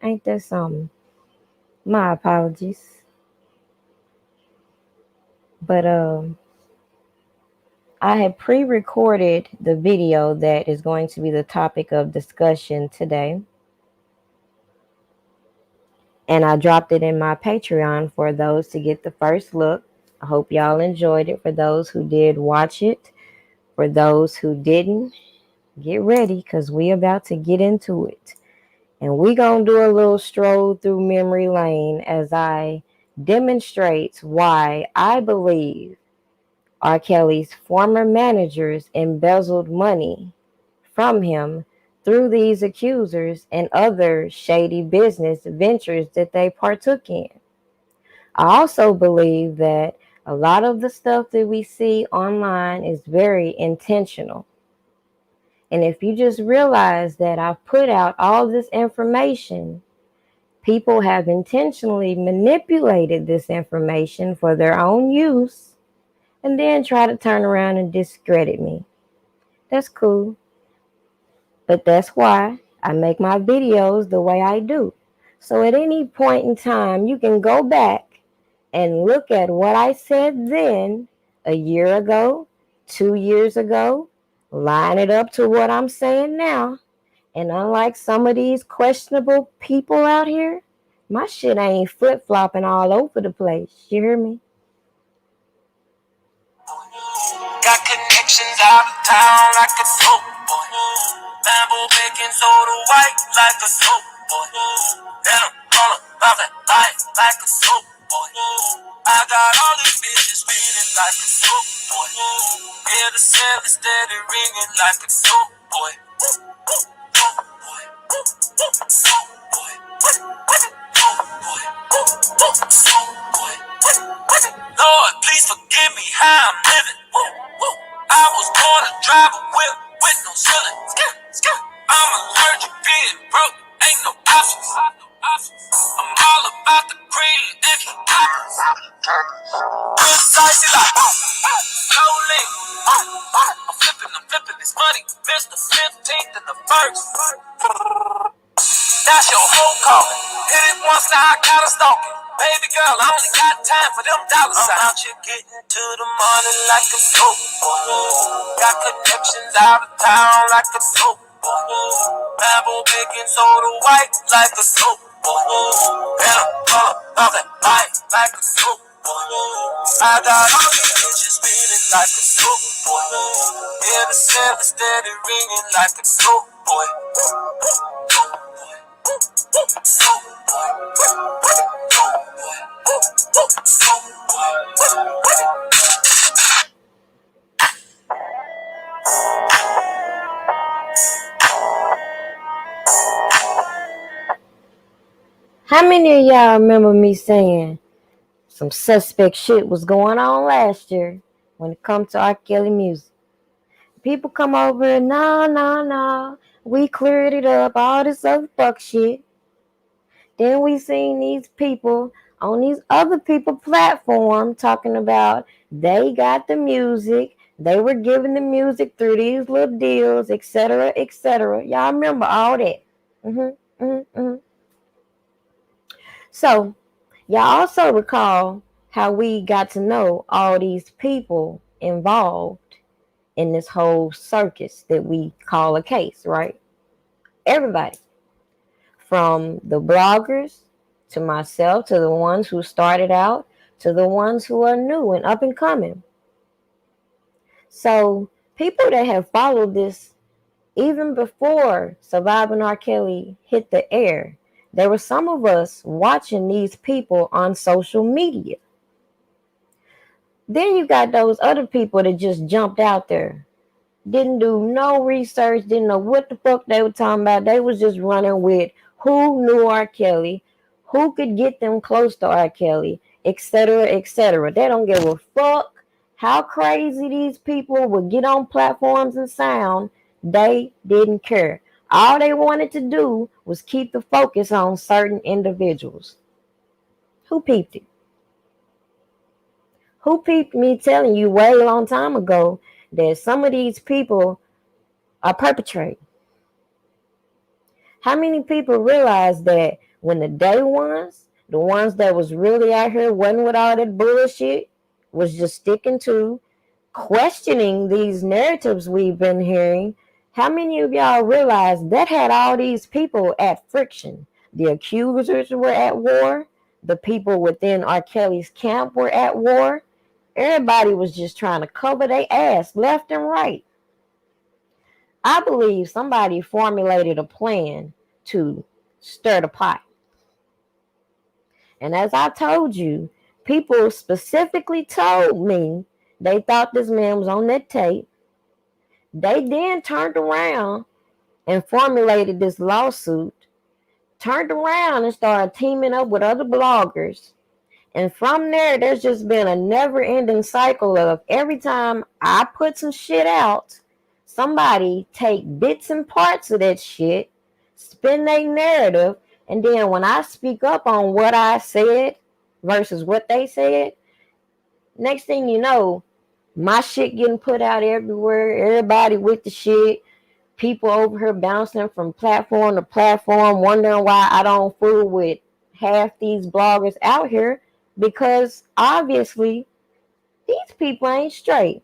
Ain't that something? My apologies. But I had pre-recorded the video that is going to be the topic of discussion today. And I dropped it in my Patreon for those to get the first look. I hope y'all enjoyed it. For those who did watch it, for those who didn't, get ready because we about to get into it. And we gonna do a little stroll through memory lane as I demonstrate why I believe R. Kelly's former managers embezzled money from him through these accusers and other shady business ventures that they partook in. I also believe that a lot of the stuff that we see online is very intentional. And if you just realize that I've put out all this information, people have intentionally manipulated this information for their own use and then try to turn around and discredit me. That's cool. But that's why I make my videos the way I do. So at any point in time, you can go back and look at what I said then, a year ago, 2 years ago, line it up to what I'm saying now. And unlike some of these questionable people out here, my shit ain't flip-flopping all over the place. You hear me? Got connections out of town like a soap boy. Lambo baking soda white like a soap boy. And I'm all about that life like a soap boy. I got all these bitches spinning like a soap boy. Hear the cell is steady ringing like a soap boy. Soap boy. Soap boy. Soap boy. Lord, please forgive me how I'm living. I was born to drive a whip with no ceiling. I'm allergic being broke, ain't no options. I'm all about the green, extra poppers. Good spicy like slowly. I'm flipping this money. Mr. 15th and the first. That's your whole call. Hit it once, now I gotta stalk it. Baby girl, I only got time for them dollar signs. I'm out here getting to the money like a soap boy. Got connections out of town like a soap boy. Lambo baking soda white like a soap boy. And I'm about that life like a soap boy. I got all these bitches spinning like a soap boy. Yeah, the cell is steady ringing like a soap boy. How many of y'all remember me saying some suspect shit was going on last year when it comes to R. Kelly music? People come over and nah, we cleared it up, all this other fuck shit. Then we seen these people on these other people platform talking about they got the music, they were giving the music through these little deals, etc., etc. Y'all remember all that? So y'all also recall how we got to know all these people involved in this whole circus that we call a case, right? Everybody. From the bloggers to myself, to the ones who started out, to the ones who are new and up and coming. So people that have followed this even before Surviving R. Kelly hit the air, there were some of us watching these people on social media. Then you got those other people that just jumped out there. Didn't do no research, didn't know what the fuck they were talking about. They was just running with who knew R. Kelly, who could get them close to R. Kelly, etc., etc. They don't give a fuck how crazy these people would get on platforms and sound. They didn't care. All they wanted to do was keep the focus on certain individuals. Who peeped it? Who peeped me telling you way a long time ago that some of these people are perpetrating? How many people realize that When the day ones, the ones that was really out here, wasn't with all that bullshit, was just sticking to questioning these narratives we've been hearing, how many of y'all realize that had all these people at friction? The accusers were at war. The people within R. Kelly's camp were at war. Everybody was just trying to cover their ass left and right. I believe somebody formulated a plan to stir the pot. And as I told you, people specifically told me they thought this man was on that tape. They then turned around and formulated this lawsuit, turned around and started teaming up with other bloggers. And from there, there's just been a never ending cycle of every time I put some shit out, somebody take bits and parts of that shit, spin their narrative, and then when I speak up on what I said versus what they said, next thing you know, my shit getting put out everywhere, everybody with the shit, people over here bouncing from platform to platform, wondering why I don't fool with half these bloggers out here, because obviously these people ain't straight.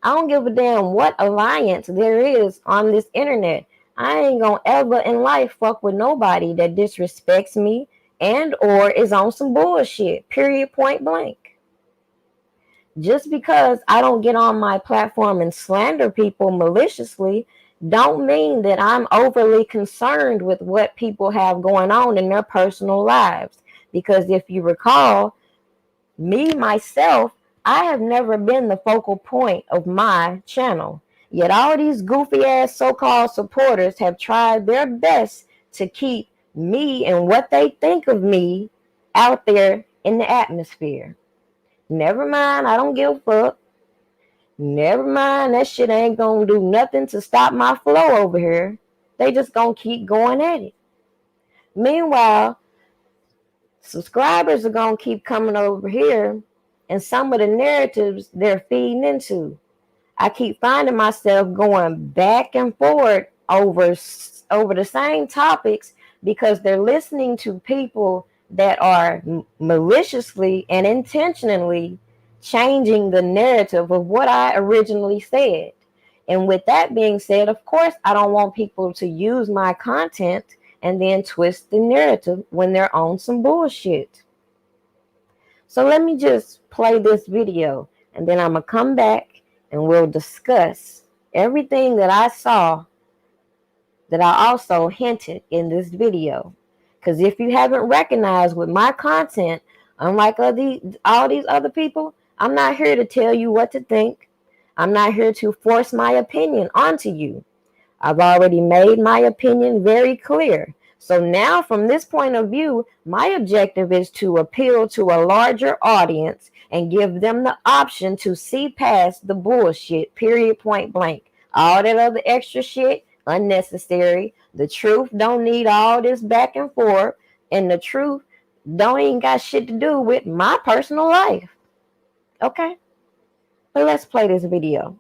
I don't give a damn what alliance there is on this internet. I ain't gonna ever in life fuck with nobody that disrespects me and or is on some bullshit. Period, point blank. Just because I don't get on my platform and slander people maliciously don't mean that I'm overly concerned with what people have going on in their personal lives. Because if you recall, me, myself, I have never been the focal point of my channel. Yet all these goofy ass so-called supporters have tried their best to keep me and what they think of me out there in the atmosphere. Never mind, I don't give a fuck. Never mind, that shit ain't gonna do nothing to stop my flow over here. They just gonna keep going at it. Meanwhile, subscribers are gonna keep coming over here, and some of the narratives they're feeding into, I keep finding myself going back and forth over the same topics because they're listening to people that are maliciously and intentionally changing the narrative of what I originally said. And with that being said, of course, I don't want people to use my content and then twist the narrative when they're on some bullshit. So let me just play this video and then I'm going to come back and we'll discuss everything that I saw that I also hinted in this video. Because if you haven't recognized with my content, unlike all these other people, I'm not here to tell you what to think. I'm not here to force my opinion onto you. I've already made my opinion very clear. So now from this point of view, my objective is to appeal to a larger audience and give them the option to see past the bullshit, period, point blank. All that other extra shit, unnecessary. The truth don't need all this back and forth. And the truth don't even got shit to do with my personal life. Okay? But let's play this video.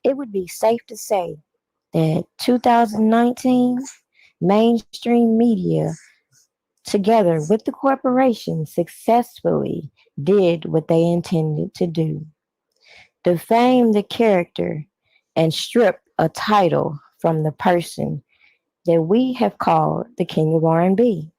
it would be safe to say that 2019 mainstream media, together with the corporation, successfully did what they intended to do: defame the character and strip a title from the person that we have called the King of R&B.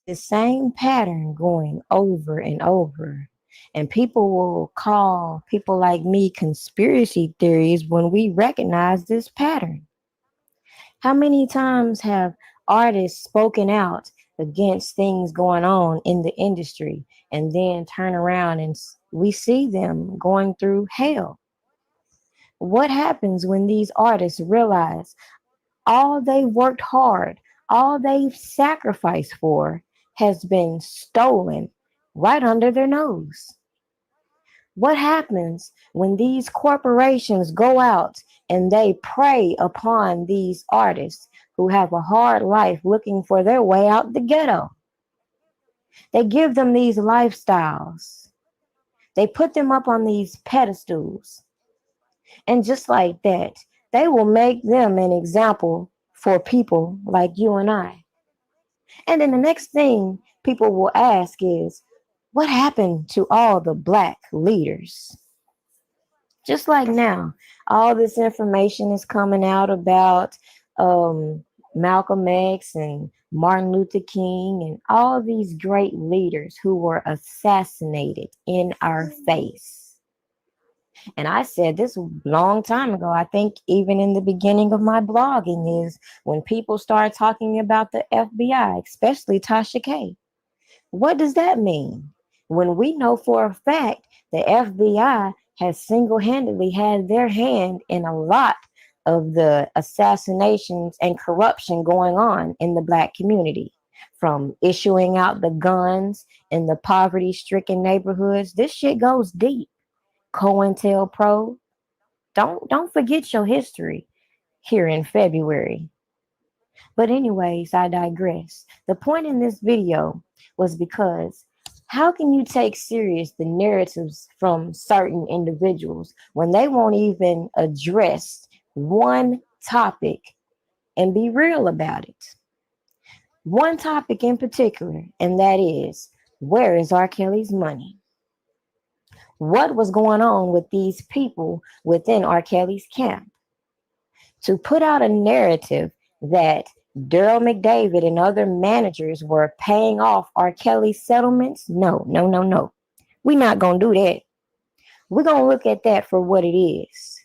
The same pattern going over and over. And people will call people like me conspiracy theories when we recognize this pattern. How many times have artists spoken out against things going on in the industry and then turn around and we see them going through hell? What happens when these artists realize all they worked hard, all they've sacrificed for has been stolen right under their nose? What happens when these corporations go out and they prey upon these artists who have a hard life looking for their way out the ghetto? They give them these lifestyles. They put them up on these pedestals. And just like that, they will make them an example for people like you and I. And then the next thing people will ask is, what happened to all the black leaders? Just like now, all this information is coming out about um, Malcolm X and Martin Luther King and all these great leaders who were assassinated in our face. And I said this a long time ago. I think even in the beginning of my blogging is when people start talking about the FBI, especially Tasha K. What does that mean? When we know for a fact the FBI has single handedly had their hand in a lot of the assassinations and corruption going on in the black community, from issuing out the guns in the poverty stricken neighborhoods. This shit goes deep. COINTELPRO, don't forget your history here in February. But anyways, I digress. The point in this video was because how can you take serious the narratives from certain individuals when they won't even address one topic and be real about it? One topic in particular, and that is, where is R. Kelly's money? What was going on with these people within R. Kelly's camp? To put out a narrative that Daryl McDavid and other managers were paying off R. Kelly settlements? No, no, no, no. We're not going to do that. We're going to look at that for what it is.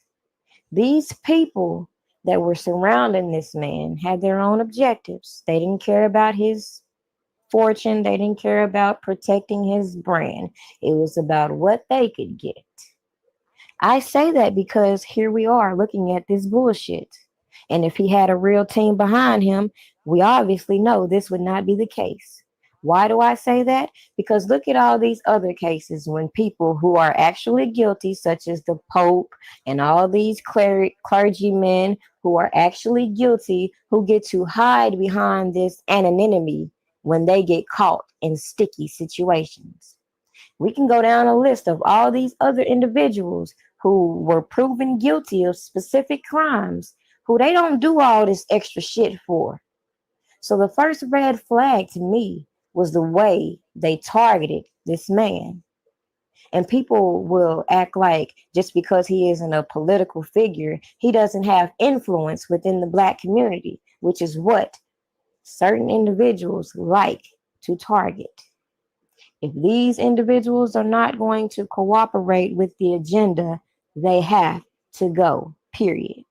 These people that were surrounding this man had their own objectives. They didn't care about his fortune. They didn't care about protecting his brand. It was about what they could get. I say that because here we are looking at this bullshit. And if he had a real team behind him, we obviously know this would not be the case. Why do I say that? Because look at all these other cases when people who are actually guilty, such as the Pope and all these clergymen who are actually guilty, who get to hide behind this anonymity when they get caught in sticky situations. We can go down a list of all these other individuals who were proven guilty of specific crimes, who they don't do all this extra shit for. So the first red flag to me was the way they targeted this man. And people will act like just because he isn't a political figure, he doesn't have influence within the black community, which is what certain individuals like to target. If these individuals are not going to cooperate with the agenda, they have to go, period.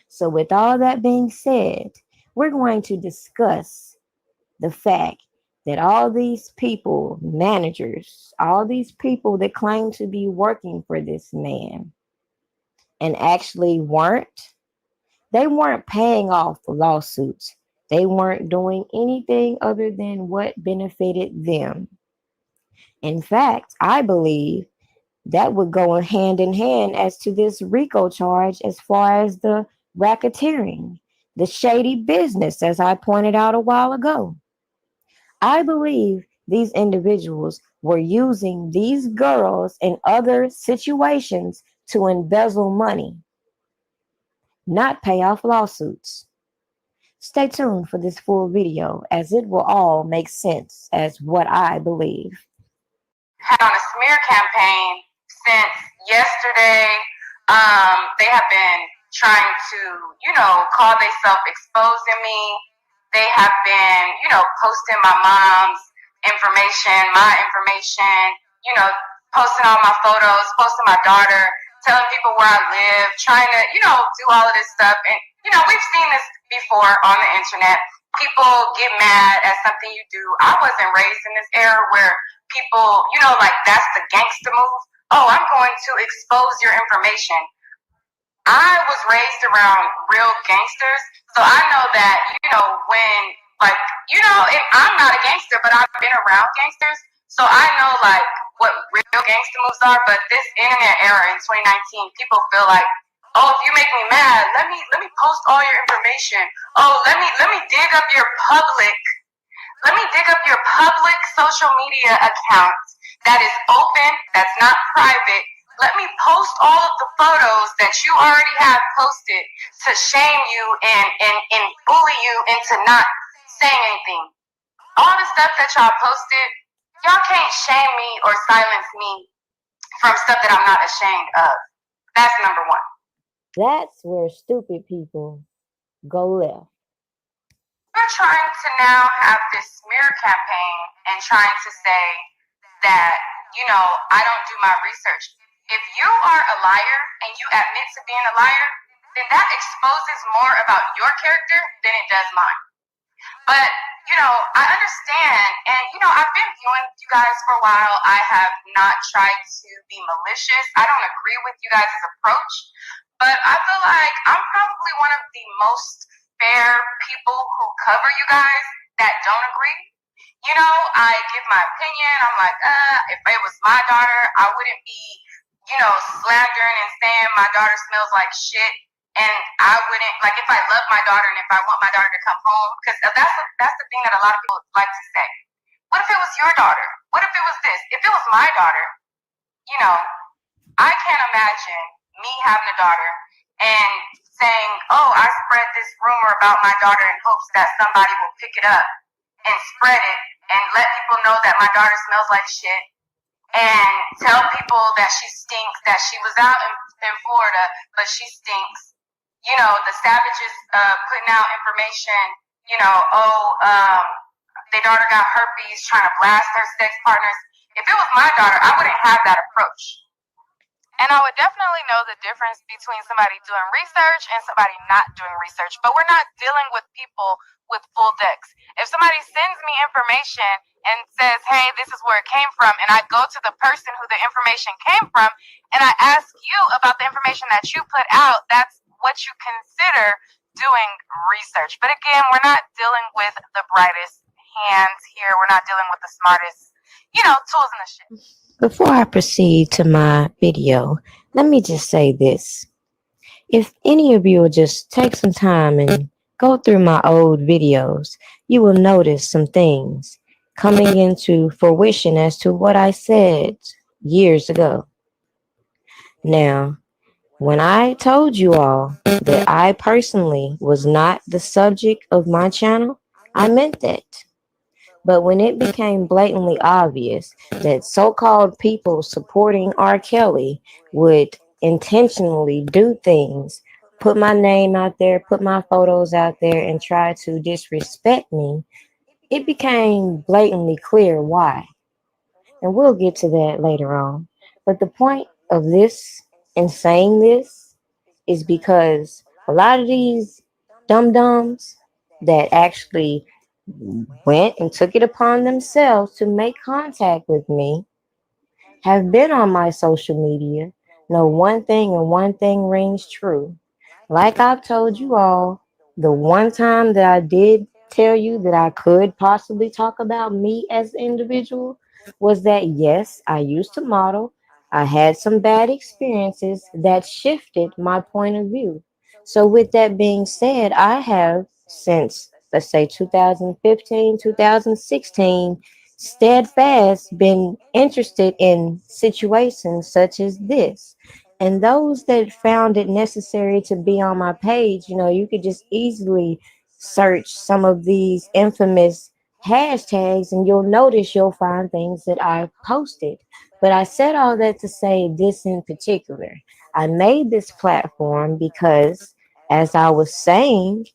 So, with all that being said, we're going to discuss the fact that all these people, managers, all these people that claim to be working for this man and actually weren't, they weren't paying off lawsuits. They weren't doing anything other than what benefited them. In fact, I believe that would go hand in hand as to this RICO charge as far as the racketeering, the shady business, as I pointed out a while ago. I believe these individuals were using these girls in other situations to embezzle money, not pay off lawsuits. Stay tuned for this full video as it will all make sense as what I believe. Had on a smear campaign since yesterday. They have been trying to, call themselves exposing me. They have been, posting my mom's information, my information, posting all my photos, posting my daughter, telling people where I live, trying to, do all of this stuff. And, we've seen this before on the internet. People get mad at something you do. I wasn't raised in this era where people, like that's the gangster move. Oh, I'm going to expose your information. I was raised around real gangsters, so I know that, when, like, and I'm not a gangster, but I've been around gangsters, so I know, like, what real gangster moves are, but this internet era in 2019, people feel like, oh, if you make me mad, let me post all your information. Oh, let me dig up your public social media account that is open, that's not private. Let me post all of the photos that you already have posted to shame you and bully you into not saying anything. All the stuff that y'all posted, y'all can't shame me or silence me from stuff that I'm not ashamed of. That's number one. That's where stupid people go left. We're trying to now have this smear campaign and trying to say that, I don't do my research. If you are a liar and you admit to being a liar, then that exposes more about your character than it does mine. But, I understand, and, I've been viewing you guys for a while. I have not tried to be malicious. I don't agree with you guys' approach, but I feel like I'm probably one of the most fair people who cover you guys that don't agree. I give my opinion. I'm like, if it was my daughter, I wouldn't be, slandering and saying my daughter smells like shit. And I wouldn't, like, if I love my daughter and if I want my daughter to come home, because that's the thing that a lot of people like to say. What if it was your daughter? What if it was this? If it was my daughter, I can't imagine me having a daughter and saying, oh, I spread this rumor about my daughter in hopes that somebody will pick it up and spread it and let people know that my daughter smells like shit and tell people that she stinks, that she was out in Florida, but she stinks. The savages putting out information, their daughter got herpes, trying to blast their sex partners. If it was my daughter, I wouldn't have that approach. And I would definitely know the difference between somebody doing research and somebody not doing research. But we're not dealing with people with full decks. If somebody sends me information and says, hey, this is where it came from, and I go to the person who the information came from, and I ask you about the information that you put out, that's what you consider doing research. But again, we're not dealing with the brightest hands here. We're not dealing with the smartest, tools in the shit. Before I proceed to my video, let me just say this. If any of you will just take some time and go through my old videos, you will notice some things coming into fruition as to what I said years ago. Now, when I told you all that I personally was not the subject of my channel, I meant that. But when it became blatantly obvious that so-called people supporting R. Kelly would intentionally do things, put my name out there, put my photos out there, and try to disrespect me, it became blatantly clear why. And we'll get to that later on. But the point of this and saying this is because a lot of these dum-dums that actually went and took it upon themselves to make contact with me have been on my social media know one thing and one thing rings true. Like I've told you all, the one time that I did tell you that I could possibly talk about me as an individual was that yes, I used to model. I had some bad experiences that shifted my point of view. So with that being said, I have since let's say 2015, 2016 steadfast been interested in situations such as this. And those that found it necessary to be on my page, you could just easily search some of these infamous hashtags and you'll find things that I posted. But I said all that to say this in particular. I made this platform because, as I was saying,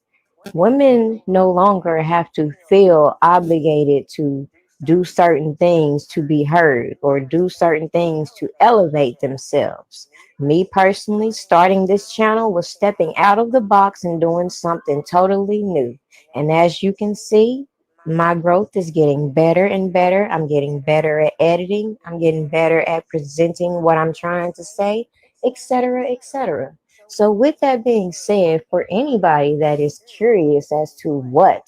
women no longer have to feel obligated to do certain things to be heard or do certain things to elevate themselves. Me personally, starting this channel was stepping out of the box and doing something totally new. And as you can see, my growth is getting better and better. I'm getting better at editing. I'm getting better at presenting what I'm trying to say, etc., etc. So, with that being said, for anybody that is curious as to what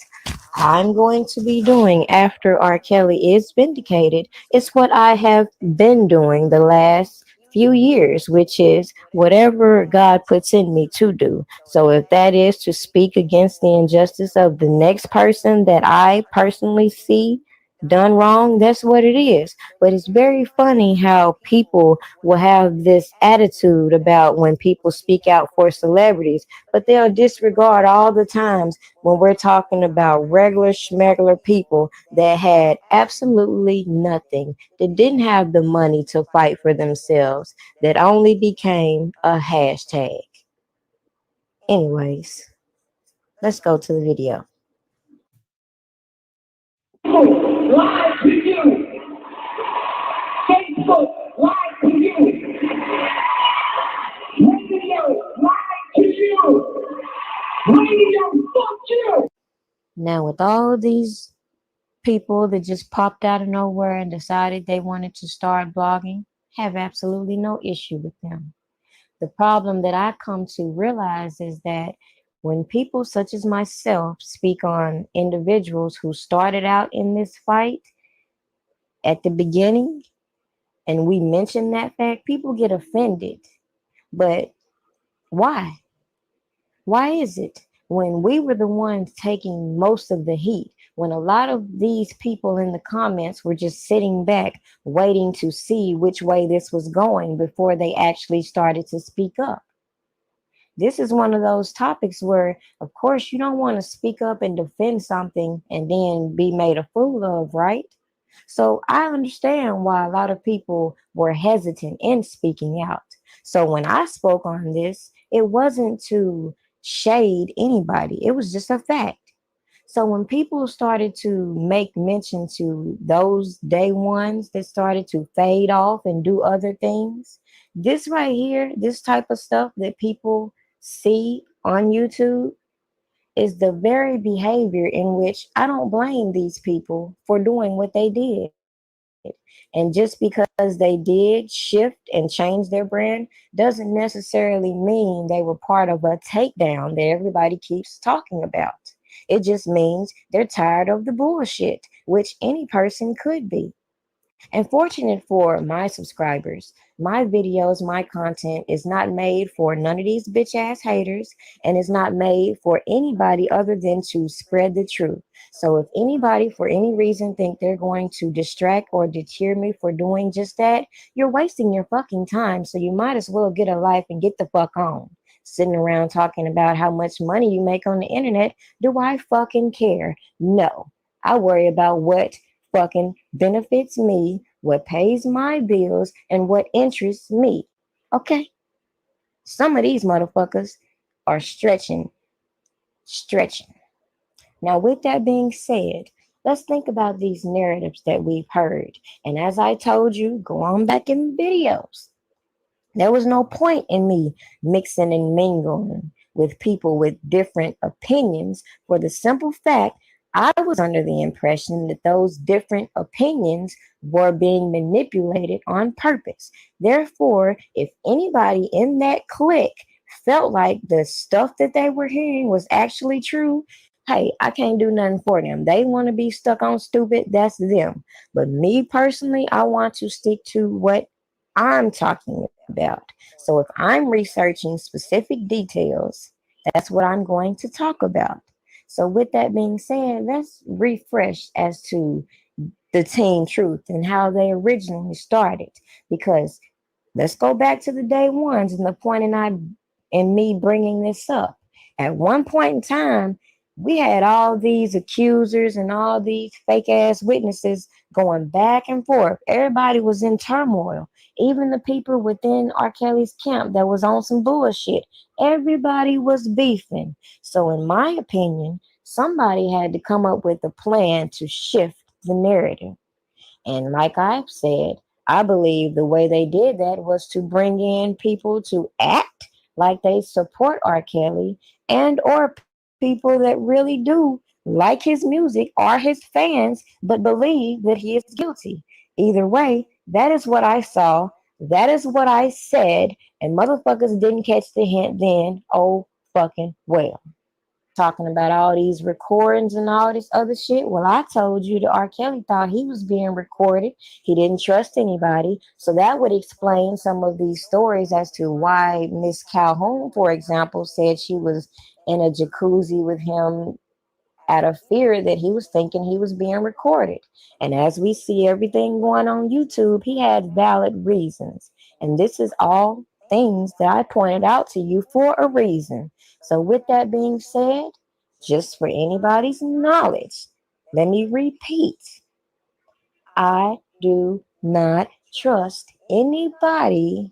I'm going to be doing after R. Kelly is vindicated, it's what I have been doing the last few years, which is whatever God puts in me to do. So, if that is to speak against the injustice of the next person that I personally see done wrong, that's what it is. But it's very funny how people will have this attitude about when people speak out for celebrities, but they'll disregard all the times when we're talking about regular schmegular people that had absolutely nothing, that didn't have the money to fight for themselves, that only became a hashtag. Anyways, let's go to the video. Lied to you. Facebook lied to you. Radio lied to you. Radio fuck you. Now, with all of these people that just popped out of nowhere and decided they wanted to start blogging, have absolutely no issue with them. The problem that I come to realize is that when people such as myself speak on individuals who started out in this fight at the beginning, and we mention that fact, people get offended. But why? Why is it when we were the ones taking most of the heat, when a lot of these people in the comments were just sitting back, waiting to see which way this was going before they actually started to speak up? This is one of those topics where, of course, you don't want to speak up and defend something and then be made a fool of, right? So I understand why a lot of people were hesitant in speaking out. So when I spoke on this, it wasn't to shade anybody, it was just a fact. So when people started to make mention to those day ones that started to fade off and do other things, this right here, this type of stuff that people see on YouTube is the very behavior in which I don't blame these people for doing what they did. And just because they did shift and change their brand doesn't necessarily mean they were part of a takedown that everybody keeps talking about. It just means they're tired of the bullshit, which any person could be. And fortunate for my subscribers, my videos, my content is not made for none of these bitch ass haters and is not made for anybody other than to spread the truth. So if anybody for any reason think they're going to distract or deter me for doing just that, you're wasting your fucking time. So you might as well get a life and get the fuck on. Sitting around talking about how much money you make on the internet, do I fucking care? No. I worry about what fucking benefits me, what pays my bills, and what interests me. Okay? Some of these motherfuckers are stretching. Now, with that being said, let's think about these narratives that we've heard. And as I told you, go on back in the videos. There was no point in me mixing and mingling with people with different opinions for the simple fact I was under the impression that those different opinions were being manipulated on purpose. Therefore, if anybody in that clique felt like the stuff that they were hearing was actually true, hey, I can't do nothing for them. They want to be stuck on stupid, that's them. But me personally, I want to stick to what I'm talking about. So if I'm researching specific details, that's what I'm going to talk about. So with that being said, let's refresh as to the Teen Truth and how they originally started. Because let's go back to the day ones and the point in me bringing this up. At one point in time, we had all these accusers and all these fake ass witnesses going back and forth. Everybody was in turmoil. Even the people within R. Kelly's camp that was on some bullshit. Everybody was beefing. So, in my opinion, somebody had to come up with a plan to shift the narrative. And like I've said, I believe the way they did that was to bring in people to act like they support R. Kelly and or people that really do like his music, are his fans, but believe that he is guilty. Either way, that is what I saw. That is what I said. And motherfuckers didn't catch the hint then. Oh, fucking well. Talking about all these recordings and all this other shit. Well, I told you that R. Kelly thought he was being recorded. He didn't trust anybody. So that would explain some of these stories as to why Miss Calhoun, for example, said she was in a jacuzzi with him out of fear that he was thinking he was being recorded. And as we see everything going on YouTube, he had valid reasons. And this is all things that I pointed out to you for a reason. So, with that being said, just for anybody's knowledge, let me repeat, I do not trust anybody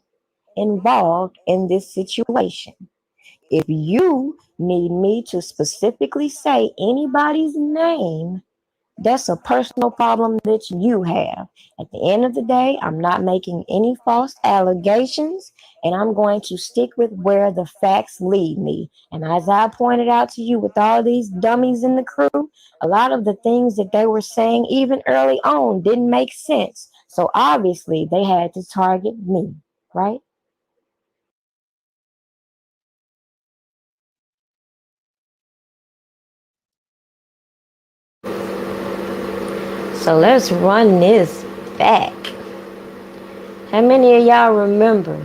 involved in this situation. If you need me to specifically say anybody's name, that's a personal problem that you have. At the end of the day, I'm not making any false allegations, and I'm going to stick with where the facts lead me. And as I pointed out to you with all these dummies in the crew, a lot of the things that they were saying even early on didn't make sense. So obviously they had to target me, right? So let's run this back. How many of y'all remember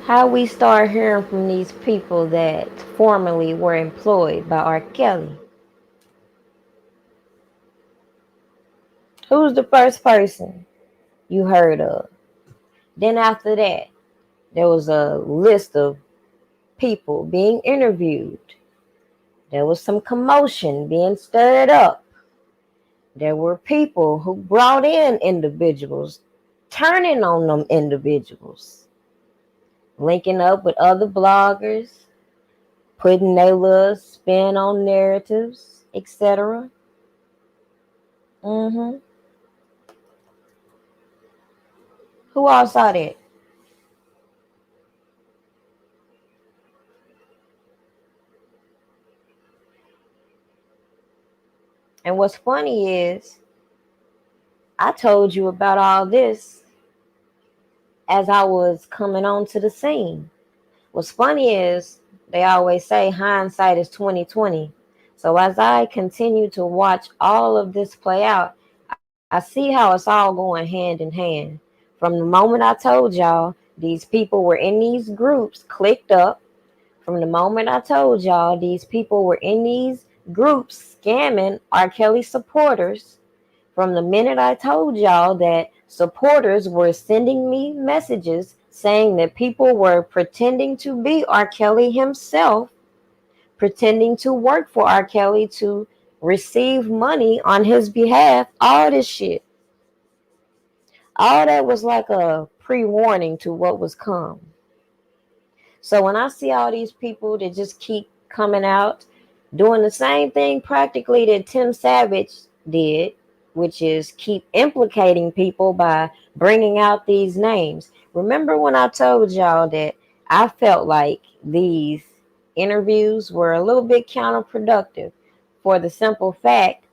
how we start hearing from these people that formerly were employed by R. Kelly? Who's the first person you heard of? Then after that, there was a list of people being interviewed. There was some commotion being stirred up. There were people who brought in individuals, turning on them individuals, linking up with other bloggers, putting their little spin on narratives, etc. Mm-hmm. Who all saw that? And what's funny is I told you about all this as I was coming onto the scene. What's funny is they always say hindsight is 2020. So as I continue to watch all of this play out, I see how it's all going hand in hand. From the moment I told y'all these people were in these groups clicked up, from the moment I told y'all these people were in these groups scamming R. Kelly supporters, from the minute I told y'all that supporters were sending me messages saying that people were pretending to be R. Kelly himself, pretending to work for R. Kelly to receive money on his behalf, all this shit. All that was like a pre warning to what was come. So when I see all these people that just keep coming out doing the same thing practically that Tim Savage did, which is keep implicating people by bringing out these names. Remember when I told y'all that I felt like these interviews were a little bit counterproductive for the simple fact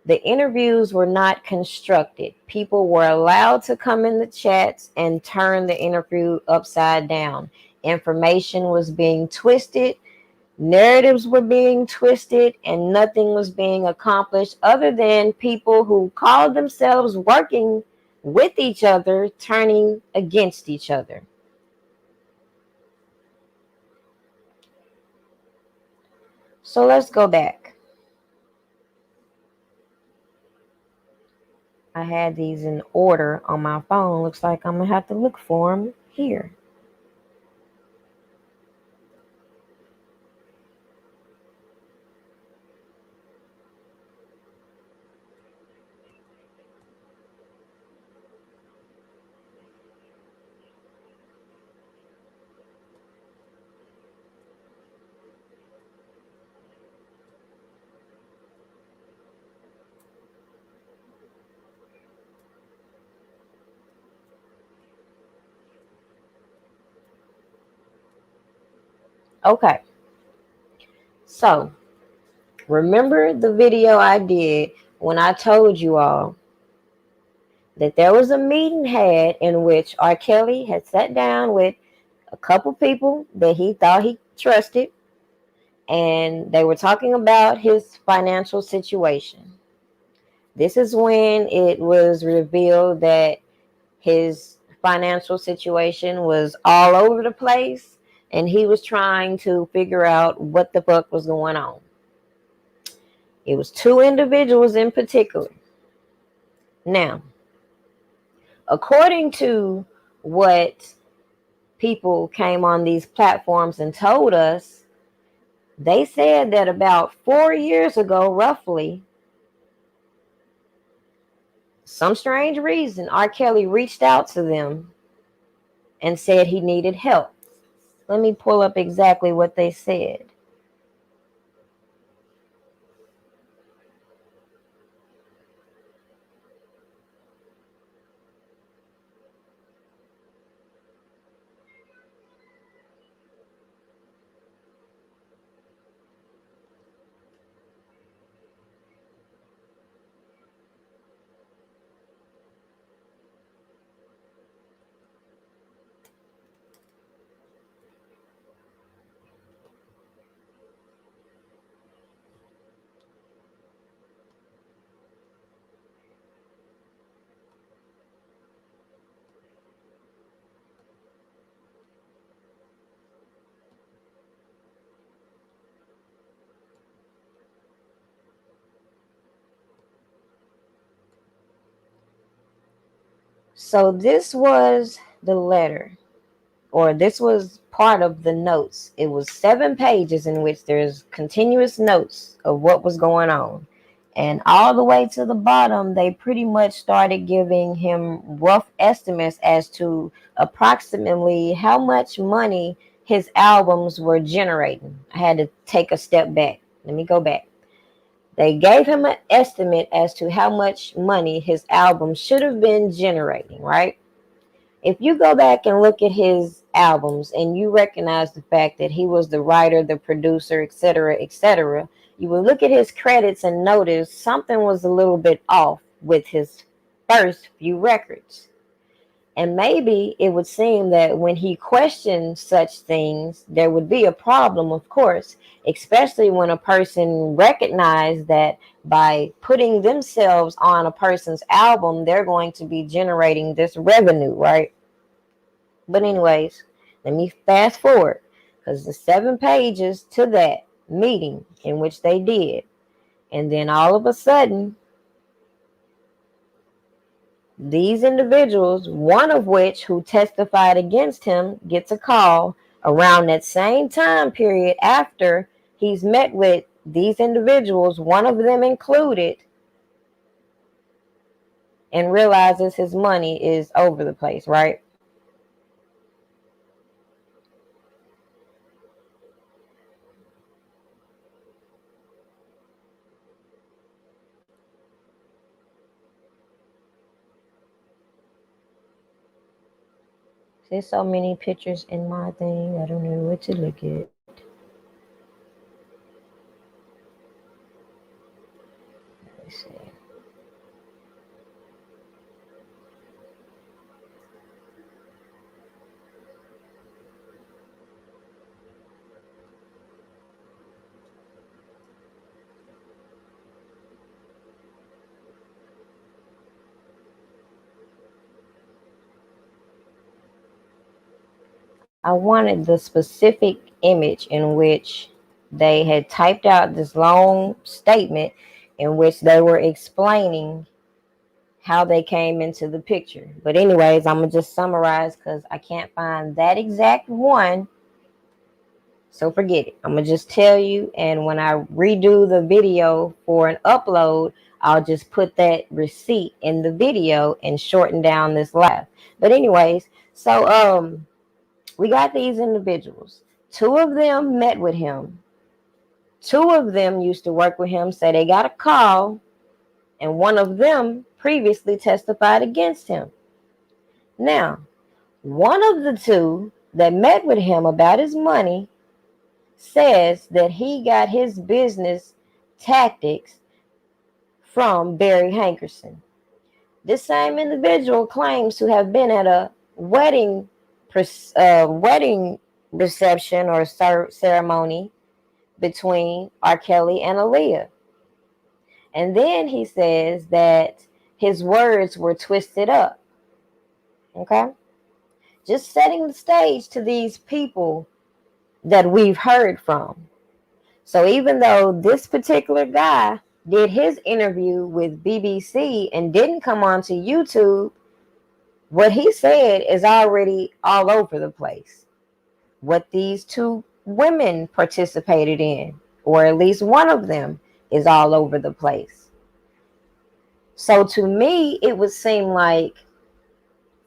the interviews were not constructed. People were allowed to come in the chats and turn the interview upside down. Information was being twisted, narratives were being twisted, and nothing was being accomplished other than people who called themselves working with each other turning against each other. So let's go back. I had these in order on my phone. Looks like I'm going to have to look for them here. Okay, so remember the video I did when I told you all that there was a meeting had in which R. Kelly had sat down with a couple people that he thought he trusted, and they were talking about his financial situation. This is when it was revealed that his financial situation was all over the place, and he was trying to figure out what the fuck was going on. It was two individuals in particular. Now, according to what people came on these platforms and told us, they said that about 4 years ago, roughly, some strange reason, R. Kelly reached out to them and said he needed help. Let me pull up exactly what they said. So this was the letter, or this was part of the notes. It was 7 pages in which there's continuous notes of what was going on. And all the way to the bottom, they pretty much started giving him rough estimates as to approximately how much money his albums were generating. I had to take a step back. Let me go back. They gave him an estimate as to how much money his album should have been generating, right? If you go back and look at his albums and you recognize the fact that he was the writer, the producer, etc., you will look at his credits and notice something was a little bit off with his first few records. And maybe it would seem that when he questioned such things, there would be a problem, of course, especially when a person recognized that by putting themselves on a person's album, they're going to be generating this revenue, right? But anyways, let me fast forward because the 7 pages to that meeting in which they did. And then all of a sudden, these individuals, one of which who testified against him, gets a call around that same time period after he's met with these individuals, one of them included, and realizes his money is over the place, right? There's so many pictures in my thing, I don't know what to look at. Let's see. I wanted the specific image in which they had typed out this long statement in which they were explaining how they came into the picture. But anyways, I'm gonna just summarize because I can't find that exact one. So forget it. I'm gonna just tell you, and when I redo the video for an upload, I'll just put that receipt in the video and shorten down this live. But anyways, so we got these individuals. Two of them met with him. Two of them used to work with him, say they got a call, and one of them previously testified against him. Now, one of the two that met with him about his money says that he got his business tactics from Barry Hankerson. This same individual claims to have been at a wedding reception or ceremony between R. Kelly and Aaliyah. And then he says that his words were twisted up. Okay? Just setting the stage to these people that we've heard from. So even though this particular guy did his interview with BBC and didn't come onto YouTube, what he said is already all over the place. What these two women participated in, or at least one of them, is all over the place. So to me, it would seem like,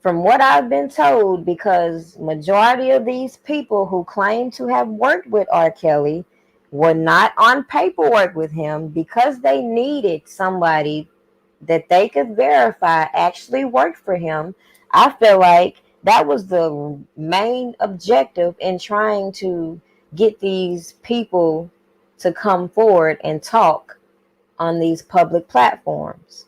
from what I've been told, because majority of these people who claim to have worked with R. Kelly were not on paperwork with him because they needed somebody that they could verify actually worked for him. I feel like that was the main objective in trying to get these people to come forward and talk on these public platforms.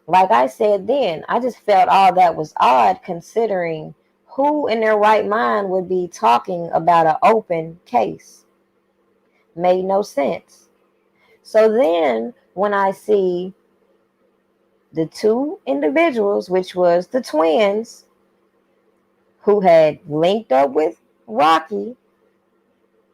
Like I said then, I just felt all that was odd, considering who in their right mind would be talking about an open case. Made no sense. So then when I see the two individuals, which was the twins, who had linked up with Rocky,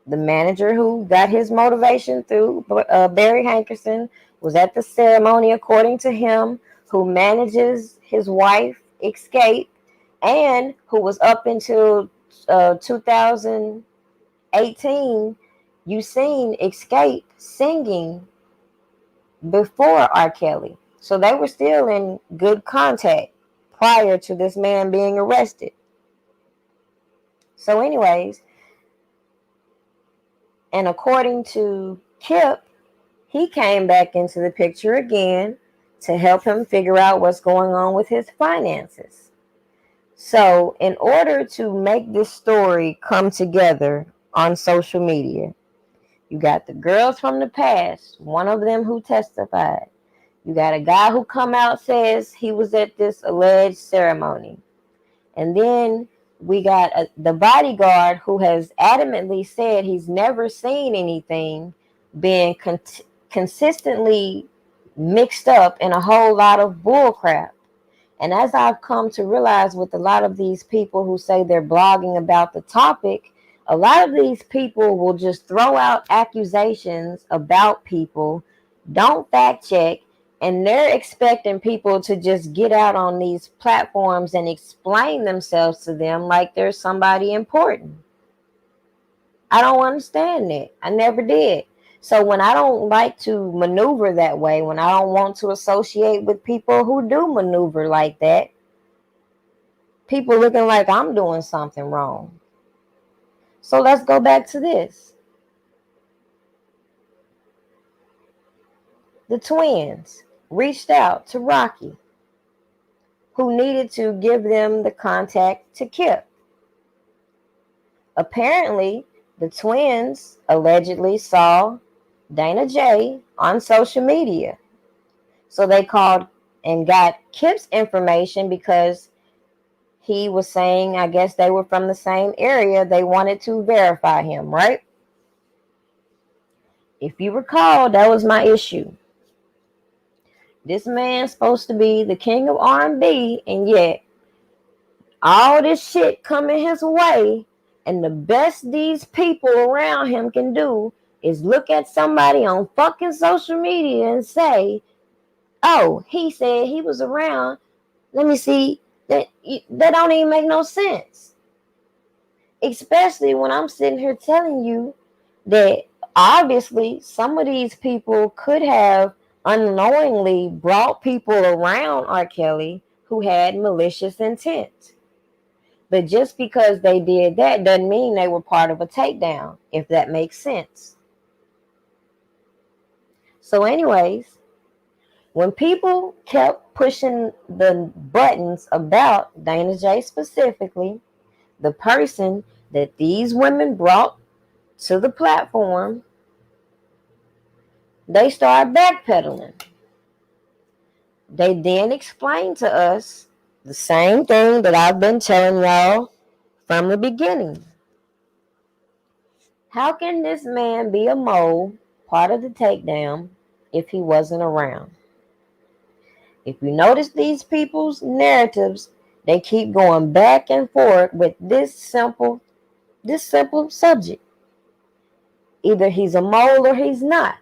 the manager who got his motivation through Barry Hankerson, was at the ceremony, according to him, who manages his wife, Escape, and who was up until 2018, you seen Escape singing before R. Kelly. So they were still in good contact prior to this man being arrested. So anyways, and according to Kip, he came back into the picture again to help him figure out what's going on with his finances. So in order to make this story come together on social media, you got the girls from the past, one of them who testified. You got a guy who come out, says he was at this alleged ceremony. And then we got the bodyguard who has adamantly said he's never seen anything being consistently mixed up in a whole lot of bull crap. And as I've come to realize with a lot of these people who say they're blogging about the topic, a lot of these people will just throw out accusations about people, don't fact check, and they're expecting people to just get out on these platforms and explain themselves to them like they're somebody important. I don't understand that. I never did. So when I don't like to maneuver that way, when I don't want to associate with people who do maneuver like that, people looking like I'm doing something wrong. So let's go back to this. The twins reached out to Rocky, who needed to give them the contact to Kip. Apparently, the twins allegedly saw Dana J on social media. So they called and got Kip's information because he was saying, I guess they were from the same area. They wanted to verify him, right? If you recall, that was my issue. This man's supposed to be the king of R&B, and yet all this shit coming his way, and the best these people around him can do is look at somebody on fucking social media and say, Oh, he said he was around. Let me see. That don't even make no sense. Especially when I'm sitting here telling you that obviously some of these people could have unknowingly brought people around R. Kelly who had malicious intent. But just because they did that doesn't mean they were part of a takedown, if that makes sense. So, anyways, when people kept pushing the buttons about Dana J specifically, the person that these women brought to the platform, they started backpedaling. They then explained to us the same thing that I've been telling y'all from the beginning. How can this man be a mole, part of the takedown, if he wasn't around? If you notice these people's narratives, they keep going back and forth with this simple subject. Either he's a mole or he's not.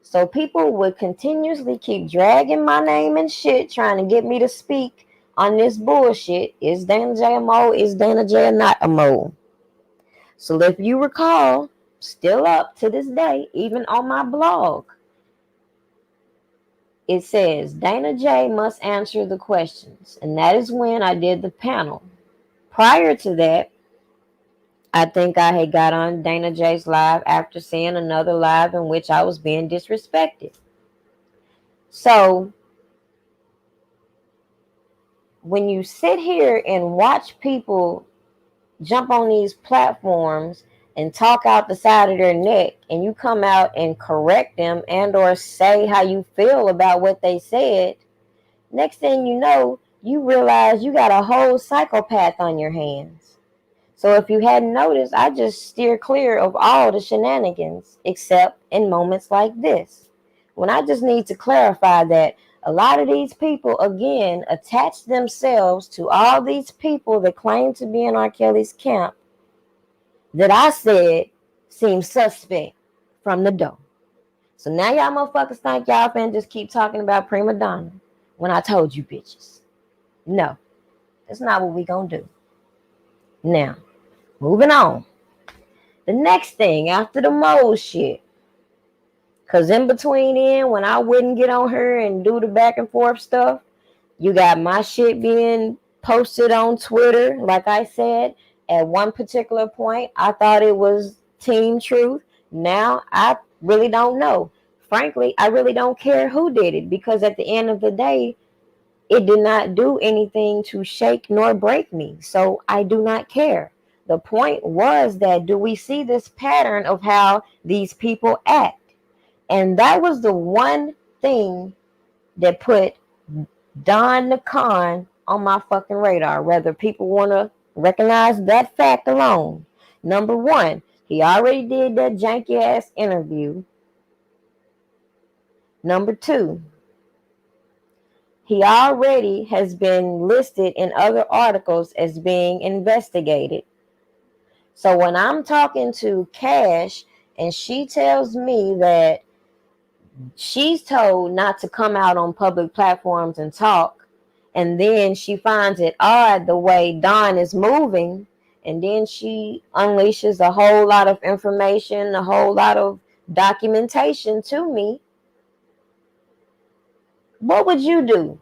So people would continuously keep dragging my name and shit, trying to get me to speak on this bullshit. Is Dana J a mole? Is Dana J not a mole? So if you recall, still up to this day, even on my blog, it says Dana J must answer the questions. And that is when I did the panel. Prior to that, I think I had got on Dana J's live after seeing another live in which I was being disrespected. So when you sit here and watch people jump on these platforms and talk out the side of their neck, and you come out and correct them and or say how you feel about what they said, next thing you know, you realize you got a whole psychopath on your hands. So if you hadn't noticed, I just steer clear of all the shenanigans except in moments like this, when I just need to clarify that a lot of these people, again, attach themselves to all these people that claim to be in R. Kelly's camp that I said seemed suspect from the door. So now y'all motherfuckers think y'all finna just keep talking about prima donna when I told you bitches. No, that's not what we gonna do. Now, moving on. The next thing after the mole shit, because in between when I wouldn't get on her and do the back and forth stuff, you got my shit being posted on Twitter. Like I said, at one particular point, I thought it was Team Truth. Now, I really don't know. Frankly, I really don't care who did it, because at the end of the day, it did not do anything to shake nor break me. So I do not care. The point was that, do we see this pattern of how these people act? And that was the one thing that put Don the Con on my fucking radar, whether people want to recognize that fact alone. Number one, he already did that janky ass interview. Number two, he already has been listed in other articles as being investigated. So when I'm talking to Cash and she tells me that she's told not to come out on public platforms and talk, and then she finds it odd the way Dawn is moving, and then she unleashes a whole lot of information, a whole lot of documentation to me, what would you do?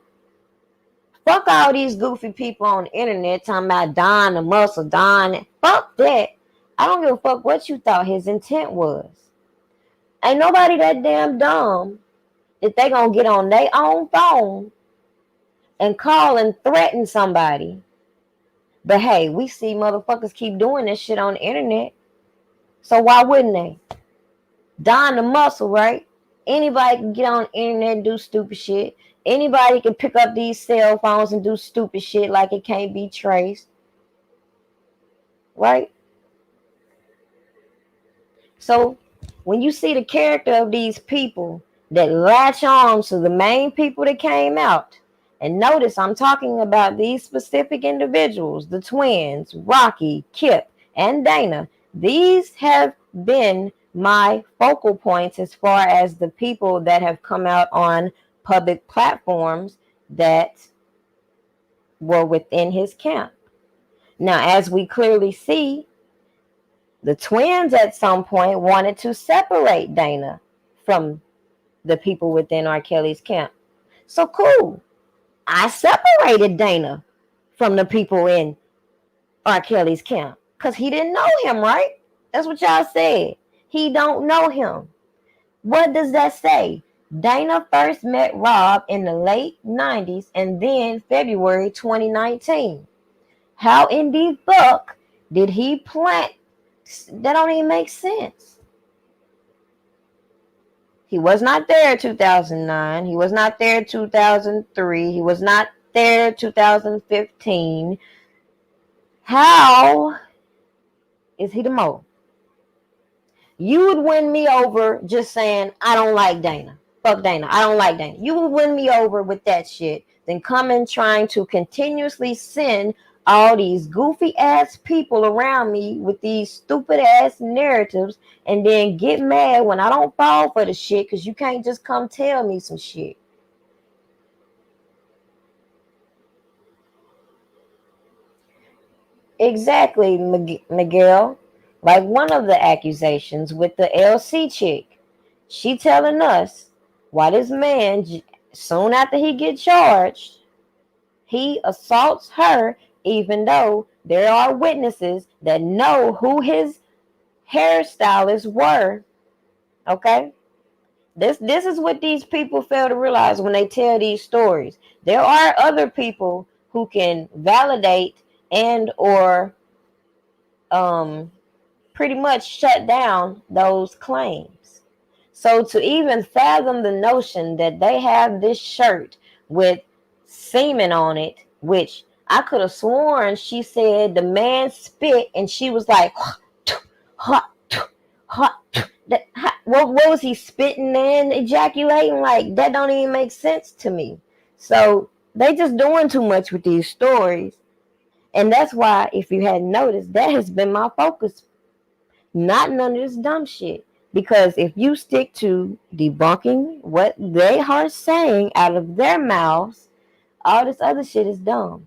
Fuck all these goofy people on the internet talking about Don the muscle, Don. Fuck that. I don't give a fuck what you thought his intent was. Ain't nobody that damn dumb that they gonna get on their own phone and call and threaten somebody. But hey, we see motherfuckers keep doing this shit on the internet. So why wouldn't they? Don the muscle, right? Anybody can get on the internet and do stupid shit. Anybody can pick up these cell phones and do stupid shit like it can't be traced. Right? So when you see the character of these people that latch on to the main people that came out, and notice I'm talking about these specific individuals, the twins, Rocky, Kip, and Dana. These have been my focal points as far as the people that have come out on public platforms that were within his camp. Now, as we clearly see, the twins at some point wanted to separate Dana from the people within R. Kelly's camp. So cool. I separated Dana from the people in R. Kelly's camp because he didn't know him, right? That's what y'all said. He don't know him. What does that say? Dana first met Rob in the late 90s and then February 2019. How in the fuck did he plant? That don't even make sense. He was not there 2009. He was not there 2003. He was not there 2015. How is he the mole? You would win me over just saying, I don't like Dana. Fuck Dana. I don't like Dana. You would win me over with that shit than coming trying to continuously send all these goofy ass people around me with these stupid ass narratives and then get mad when I don't fall for the shit because you can't just come tell me some shit. Exactly, Miguel. Like one of the accusations with the LC chick. She telling us why this man, soon after he get charged, he assaults her even though there are witnesses that know who his hairstylists were. Okay? This is what these people fail to realize when they tell these stories. There are other people who can validate and or pretty much shut down those claims. So to even fathom the notion that they have this shirt with semen on it, which I could have sworn she said the man spit and she was like, hot, hot. What was he spitting and ejaculating? Like, that don't even make sense to me. So they just doing too much with these stories. And that's why, if you hadn't noticed, that has been my focus. Not none of this dumb shit. Because if you stick to debunking what they are saying out of their mouths, all this other shit is dumb.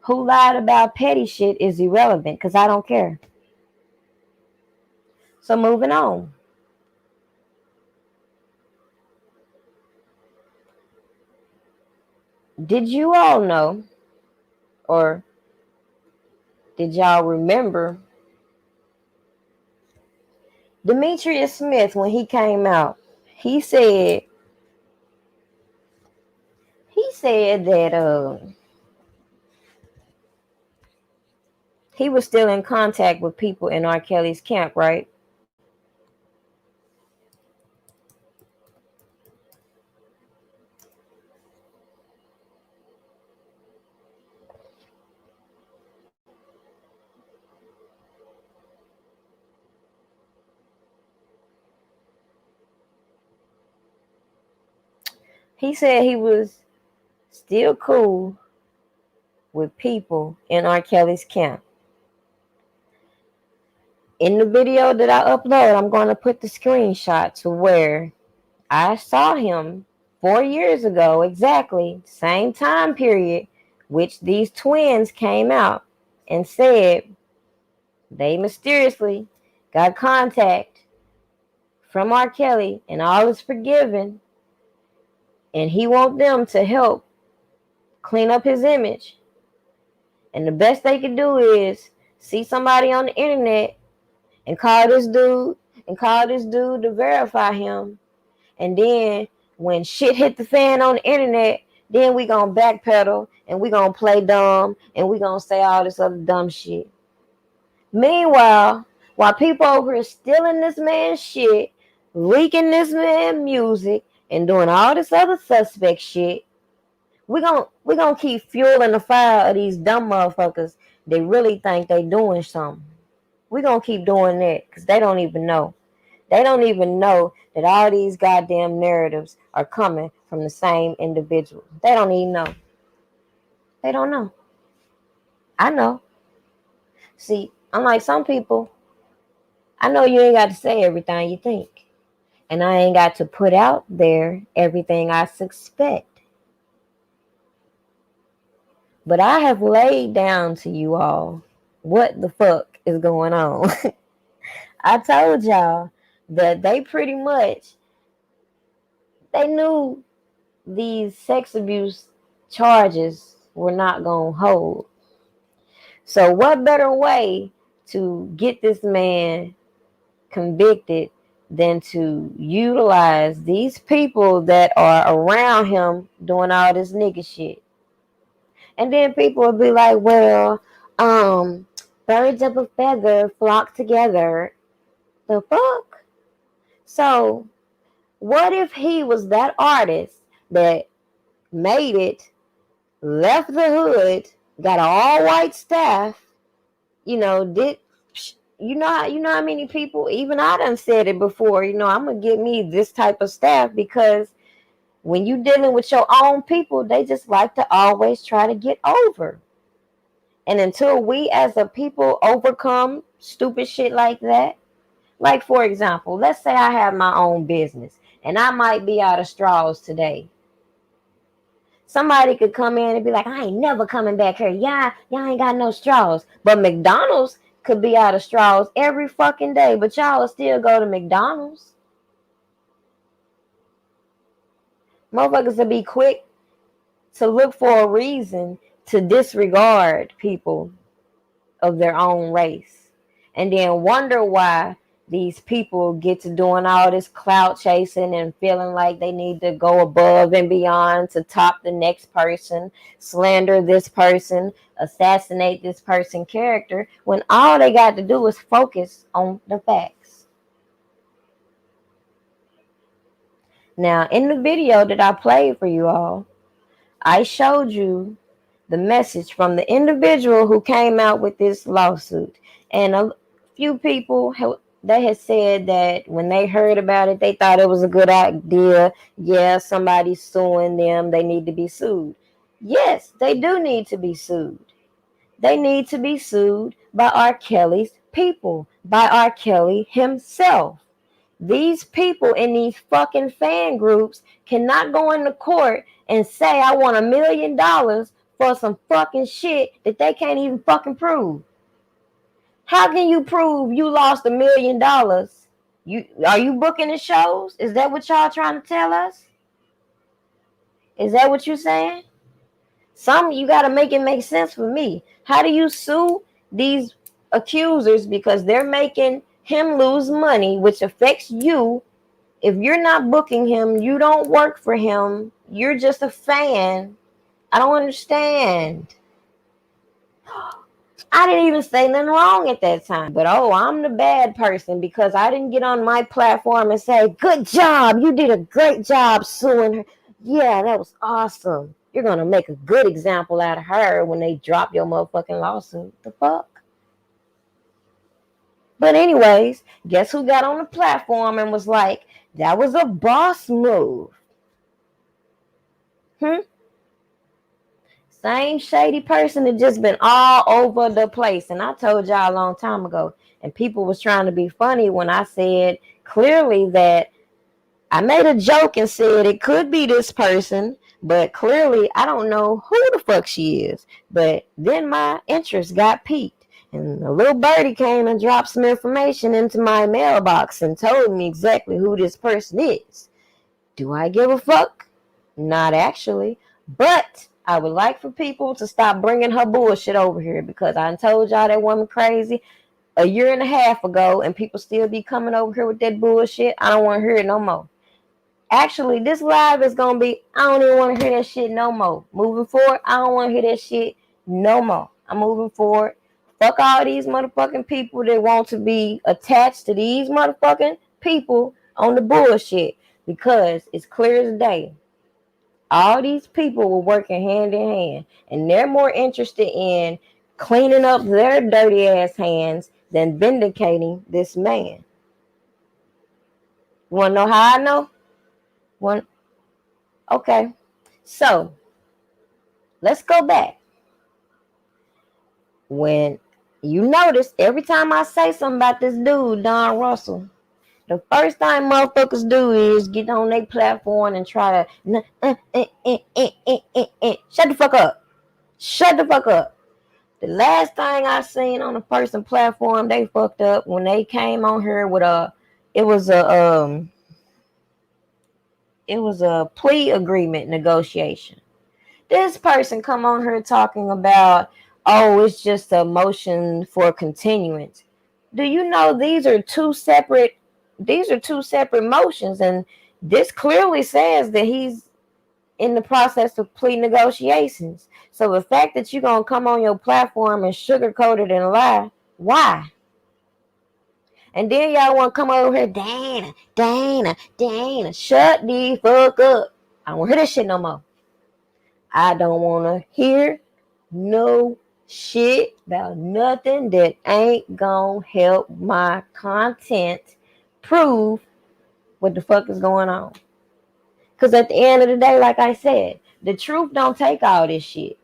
Who lied about petty shit is irrelevant because I don't care. So moving on. Did you all know, or did y'all remember Demetrius Smith when he came out? He said that he was still in contact with people in R. Kelly's camp, right? He said he was still cool with people in R. Kelly's camp. In the video that I upload, I'm going to put the screenshot to where I saw him 4 years ago, exactly, same time period, which these twins came out and said they mysteriously got contact from R. Kelly and all is forgiven, and he want them to help clean up his image. And the best they can do is see somebody on the internet and call this dude to verify him. And then when shit hit the fan on the internet, then we gonna backpedal and we gonna play dumb and we gonna say all this other dumb shit. Meanwhile, while people over here stealing this man's shit, leaking this man music, and doing all this other suspect shit, we gonna keep fueling the fire of these dumb motherfuckers. They really think they doing something. We gonna keep doing that because they don't even know. They don't even know that all these goddamn narratives are coming from the same individual. They don't even know. They don't know. I know. See, unlike some people, I know you ain't got to say everything you think. And I ain't got to put out there everything I suspect. But I have laid down to you all what the fuck is going on. I told y'all that they pretty much they knew these sex abuse charges were not going to hold. So what better way to get this man convicted than to utilize these people that are around him doing all this nigga shit? And then people will be like, well, birds of a feather flock together. The fuck? So what if he was that artist that made it, left the hood, got an all white staff, did how many people, even I done said it before, I'm gonna get me this type of staff because when you dealing with your own people, they just like to always try to get over. And until we as a people overcome stupid shit like that, like for example, let's say I have my own business and I might be out of straws today. Somebody could come in and be like, I ain't never coming back here. Y'all ain't got no straws. But McDonald's could be out of straws every fucking day, but y'all will still go to McDonald's. Motherfuckers will be quick to look for a reason to disregard people of their own race. And then wonder why these people get to doing all this clout chasing and feeling like they need to go above and beyond to top the next person, slander this person, assassinate this person's character, when all they got to do is focus on the facts. Now, in the video that I played for you all, I showed you the message from the individual who came out with this lawsuit. And a few people they had said that when they heard about it, they thought it was a good idea. Yeah, somebody's suing them. They need to be sued. Yes, they do need to be sued. They need to be sued by R. Kelly's people, by R. Kelly himself. These people in these fucking fan groups cannot go into court and say, I want $1 million for some fucking shit that they can't even fucking prove. How can you prove you lost $1 million? Are you booking the shows? Is that what y'all trying to tell us? Is that what you're saying? You got to make it make sense for me. How do you sue these accusers because they're making him lose money, which affects you? If you're not booking him, you don't work for him. You're just a fan. I don't understand. I didn't even say nothing wrong at that time. But I'm the bad person because I didn't get on my platform and say, good job. You did a great job suing her. Yeah, that was awesome. You're going to make a good example out of her when they drop your motherfucking lawsuit. The fuck? But anyways, guess who got on the platform and was like, that was a boss move. Same shady person that just been all over the place. And I told y'all a long time ago, and people was trying to be funny when I said clearly that I made a joke and said it could be this person, but clearly I don't know who the fuck she is. But then my interest got piqued. And a little birdie came and dropped some information into my mailbox and told me exactly who this person is. Do I give a fuck? Not actually. But I would like for people to stop bringing her bullshit over here because I told y'all that woman crazy a year and a half ago and people still be coming over here with that bullshit. I don't want to hear it no more. Actually, this live is going to be, I don't even want to hear that shit no more. Moving forward, I don't want to hear that shit no more. I'm moving forward. Fuck all these motherfucking people that want to be attached to these motherfucking people on the bullshit because it's clear as day. All these people were working hand in hand, and they're more interested in cleaning up their dirty ass hands than vindicating this man. You want to know how I know? Okay, so let's go back. When you notice, every time I say something about this dude, Don Russell, The first thing motherfuckers do is get on their platform and try to shut the fuck up. Shut the fuck up. The last thing I seen on a person platform, they fucked up when they came on here with it was a um it was a plea agreement negotiation. This person come on here talking about, oh, it's just a motion for continuance. Do you know these are two separate motions, and this clearly says that he's in the process of plea negotiations. So the fact that you're gonna come on your platform and sugarcoat it and lie, why? And then y'all want to come over here, Dana, shut the fuck up. I don't want to hear this shit no more. I don't want to hear no shit about nothing that ain't gonna help my content prove what the fuck is going on. Because at the end of the day, like I said, the truth don't take all this shit.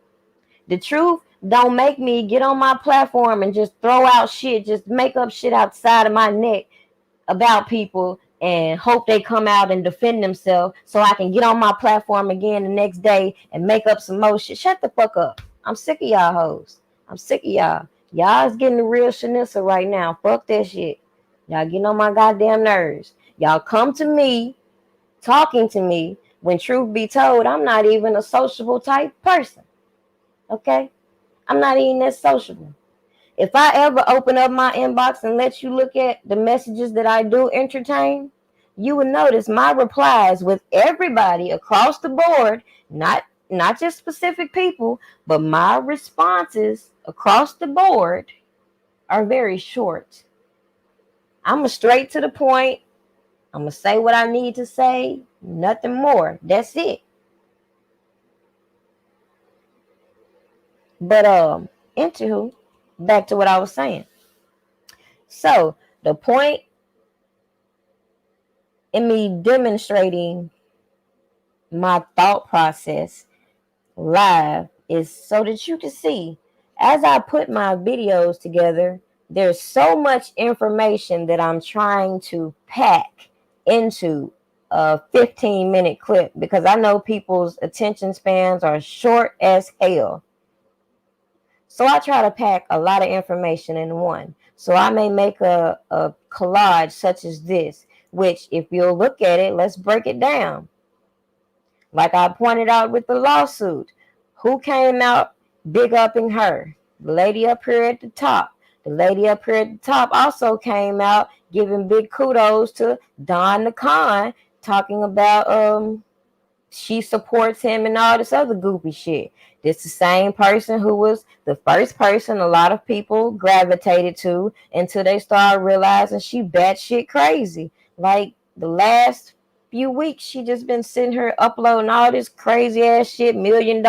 The truth don't make me get on my platform and just throw out shit, just make up shit outside of my neck about people and hope they come out and defend themselves so I can get on my platform again the next day and make up some more shit. Shut the fuck up. I'm sick of y'all hoes. I'm sick of y'all. Y'all is getting the real Shanissa right now. Fuck that shit. Y'all getting on my goddamn nerves. Y'all come to me, talking to me, when truth be told, I'm not even a sociable type person. Okay? I'm not even that sociable. If I ever open up my inbox and let you look at the messages that I do entertain, you will notice my replies with everybody across the board, not just specific people, but my responses across the board are very short. I'm a straight to the point. I'm gonna say what I need to say, nothing more. That's it. But anywho, back to what I was saying. So the point in me demonstrating my thought process live is so that you can see as I put my videos together, there's so much information that I'm trying to pack into a 15-minute clip because I know people's attention spans are short as hell. So I try to pack a lot of information in one. So I may make a collage such as this, which if you'll look at it, let's break it down. Like I pointed out with the lawsuit, who came out big upping her? The lady up here at the top. The lady up here at the top also came out giving big kudos to Don the Con, talking about she supports him and all this other goofy shit. This the same person who was the first person a lot of people gravitated to until they started realizing she batshit crazy. Like the last few weeks, she just been sitting here uploading all this crazy ass shit, $1 million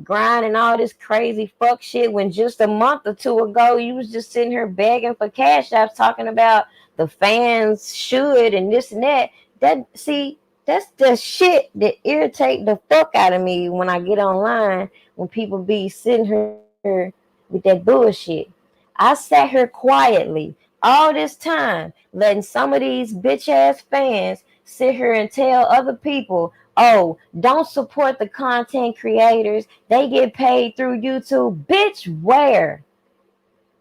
grind and all this crazy fuck shit. When just a month or two ago, you was just sitting here begging for cash apps, talking about the fans should and this and that. That's the shit that irritate the fuck out of me when I get online, when people be sitting here with that bullshit. I sat here quietly all this time, letting some of these bitch ass fans sit here and tell other people, oh, don't support the content creators. They get paid through YouTube. Bitch, where?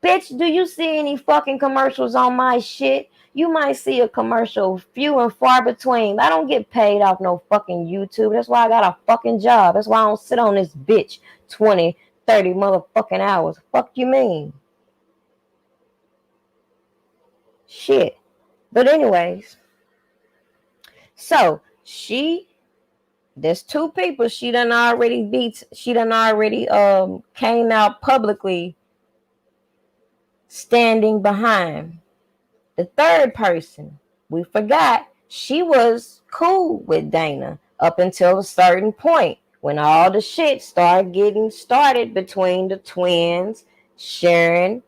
Bitch, do you see any fucking commercials on my shit? You might see a commercial few and far between. I don't get paid off no fucking YouTube. That's why I got a fucking job. That's why I don't sit on this bitch 20, 30 motherfucking hours. Fuck you mean? Shit. But anyways, so there's two people she done already came out publicly standing behind. The third person, we forgot, she was cool with Dana up until a certain point when all the shit started getting started between the twins, Sharon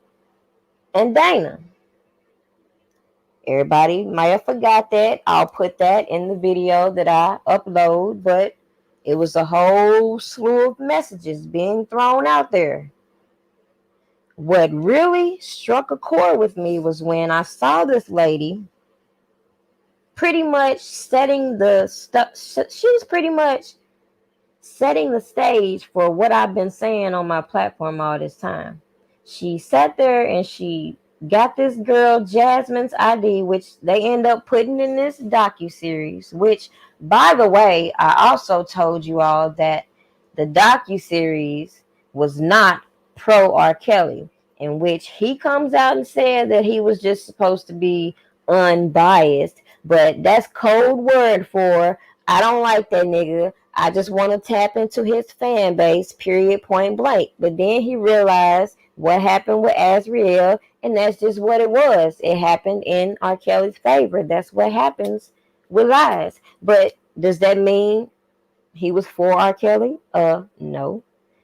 and Dana. Everybody might have forgot that. I'll put that in the video that I upload, but it was a whole slew of messages being thrown out there. What really struck a chord with me was when I saw this lady pretty much setting the stuff. She's pretty much setting the stage for what I've been saying on my platform all this time. She sat there and she got this girl Jasmine's ID, which they end up putting in this docu-series, which, by the way, I also told you all that the docu-series was not pro R. Kelly, in which he comes out and said that he was just supposed to be unbiased, but that's code word for I don't like that nigga. I just want to tap into his fan base, period, point blank. But then he realized what happened with Azriel, and that's just what it was. It happened in R. Kelly's favor. That's what happens with lies. But does that mean he was for R. Kelly? No.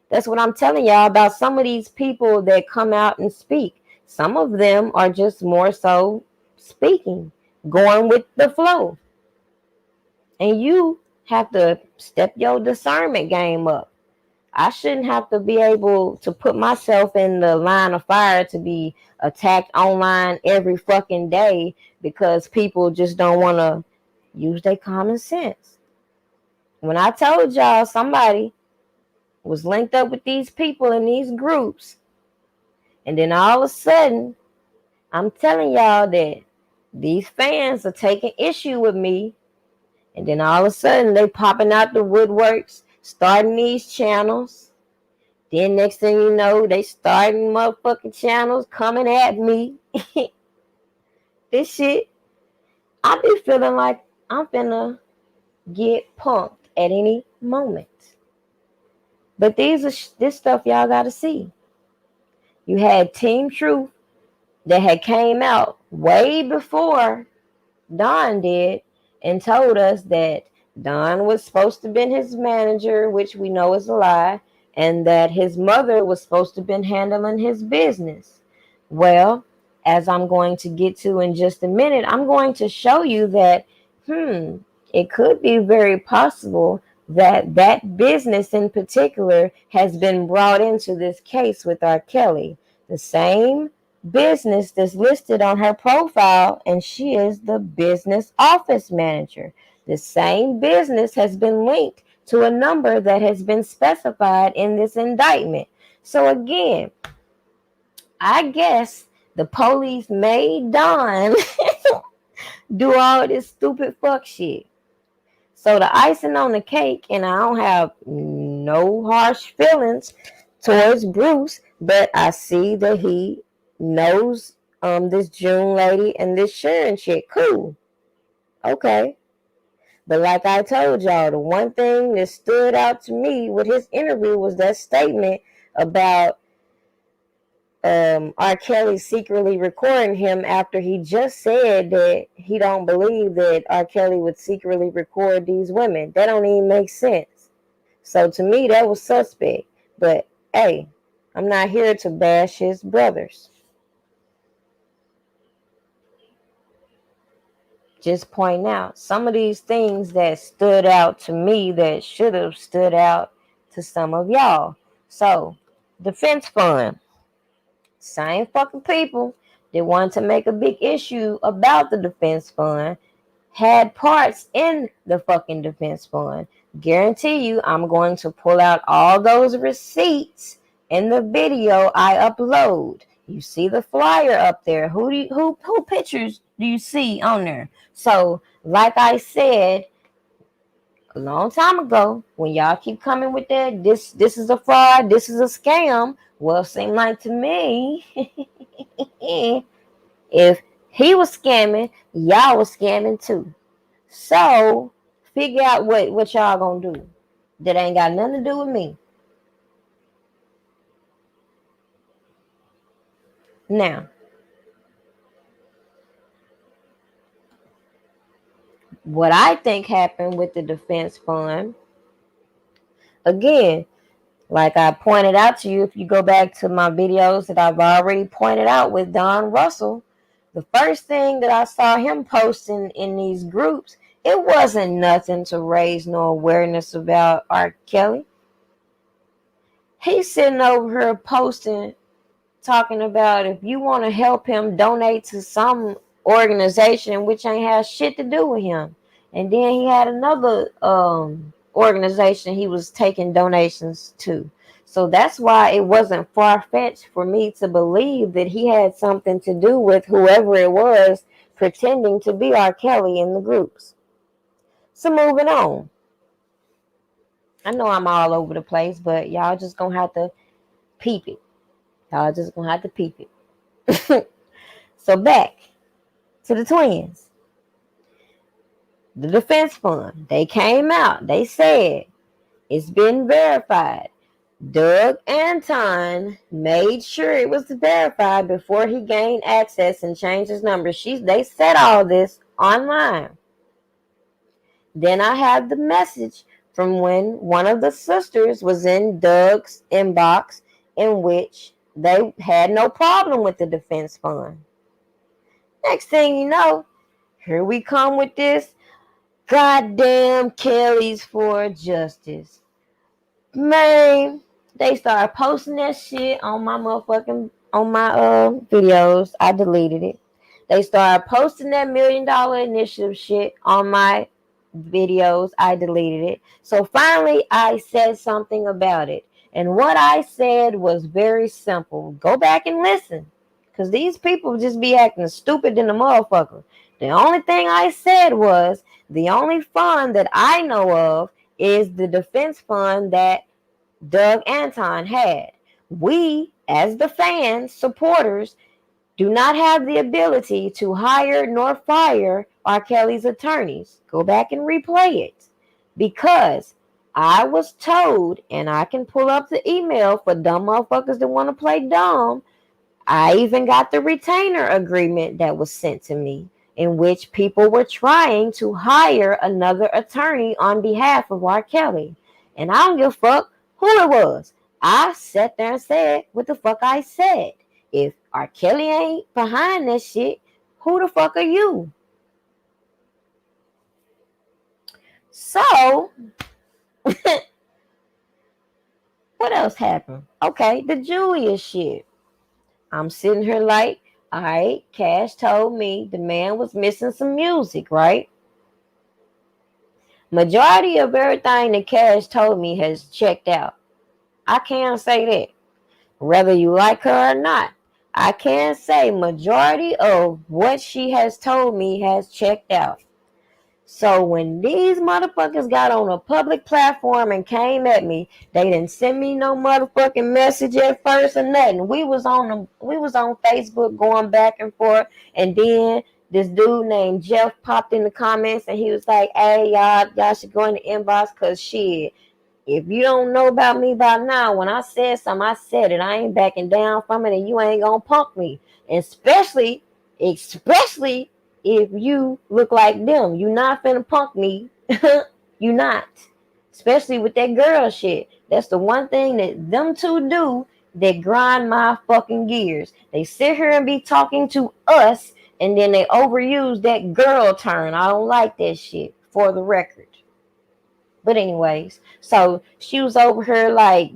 That's what I'm telling y'all about some of these people that come out and speak. Some of them are just more so speaking, going with the flow. And you have to step your discernment game up. I shouldn't have to be able to put myself in the line of fire to be attacked online every fucking day because people just don't want to use their common sense. When I told y'all somebody was linked up with these people in these groups, and then all of a sudden, I'm telling y'all that these fans are taking issue with me, and then all of a sudden they popping out the woodworks, starting these channels. Then next thing you know, they starting motherfucking channels coming at me. This shit, I be feeling like I'm finna get punked at any moment. But this stuff y'all gotta see. You had Team Truth that had came out way before Don did and told us that Don was supposed to have been his manager, which we know is a lie, and that his mother was supposed to have been handling his business. Well, as I'm going to get to in just a minute, I'm going to show you that, it could be very possible that that business in particular has been brought into this case with R. Kelly. The same business that's listed on her profile, and she is the business office manager. The same business has been linked to a number that has been specified in this indictment. So again, I guess the police made Don do all this stupid fuck shit. So the icing on the cake, and I don't have no harsh feelings towards Bruce, but I see that he knows this June lady and this Sharon chick. Cool. Okay. But like I told y'all, the one thing that stood out to me with his interview was that statement about R. Kelly secretly recording him after he just said that he don't believe that R. Kelly would secretly record these women. That don't even make sense. So to me, that was suspect. But hey, I'm not here to bash his brothers. Just point out some of these things that stood out to me that should have stood out to some of y'all. So, defense fund. Same fucking people that wanted to make a big issue about the defense fund had parts in the fucking defense fund. Guarantee you, I'm going to pull out all those receipts in the video I upload. You see the flyer up there. Who pictures do you see on there? So, like I said a long time ago, when y'all keep coming with that, this is a fraud, this is a scam. Well, it seemed like to me, if he was scamming, y'all was scamming too. So figure out what y'all gonna do. That ain't got nothing to do with me. Now, what I think happened with the defense fund, again, like I pointed out to you, if you go back to my videos that I've already pointed out with Don Russell, the first thing that I saw him posting in these groups, it wasn't nothing to raise no awareness about R. Kelly. He's sitting over here posting, talking about if you want to help him donate to some organization which ain't have shit to do with him. And then he had another organization he was taking donations to. So that's why it wasn't far-fetched for me to believe that he had something to do with whoever it was pretending to be R. Kelly in the groups. So moving on. I know I'm all over the place, but y'all just gonna have to peep it. Y'all just gonna have to peep it. So back to the twins. The defense fund. They came out. They said it's been verified. Doug Anton made sure it was verified before he gained access and changed his number. They said all this online. Then I have the message from when one of the sisters was in Doug's inbox in which they had no problem with the defense fund. Next thing you know, here we come with this goddamn Kelly's for Justice. Man, they started posting that shit on my videos. I deleted it. They started posting that $1 million initiative shit on my videos. I deleted it. So finally I said something about it. And what I said was very simple. Go back and listen. Because these people just be acting stupid than a motherfucker. The only thing I said was the only fund that I know of is the defense fund that Doug Anton had. We, as the fans, supporters, do not have the ability to hire nor fire R. Kelly's attorneys. Go back and replay it. Because I was told, and I can pull up the email for dumb motherfuckers that want to play dumb. I even got the retainer agreement that was sent to me in which people were trying to hire another attorney on behalf of R. Kelly. And I don't give a fuck who it was. I sat there and said what the fuck I said. If R. Kelly ain't behind this shit, who the fuck are you? So, what else happened? Okay, the Julius shit. I'm sitting here like, all right, Cash told me the man was missing some music, right? Majority of everything that Cash told me has checked out. I can't say that. Whether you like her or not, I can say majority of what she has told me has checked out. So when these motherfuckers got on a public platform and came at me, they didn't send me no motherfucking message at first or nothing. We was on Facebook going back and forth, and then this dude named Jeff popped in the comments and he was like, "Hey y'all should go in the inbox cause shit. If you don't know about me by now, when I said something, I said it. I ain't backing down from it, and you ain't gonna punk me. Especially if you look like them. You not finna punk me. You not. Especially with that girl shit. That's the one thing that them two do that grind my fucking gears. They sit here and be talking to us, and then they overuse that girl turn. I don't like that shit, for the record. But anyways, so she was over here like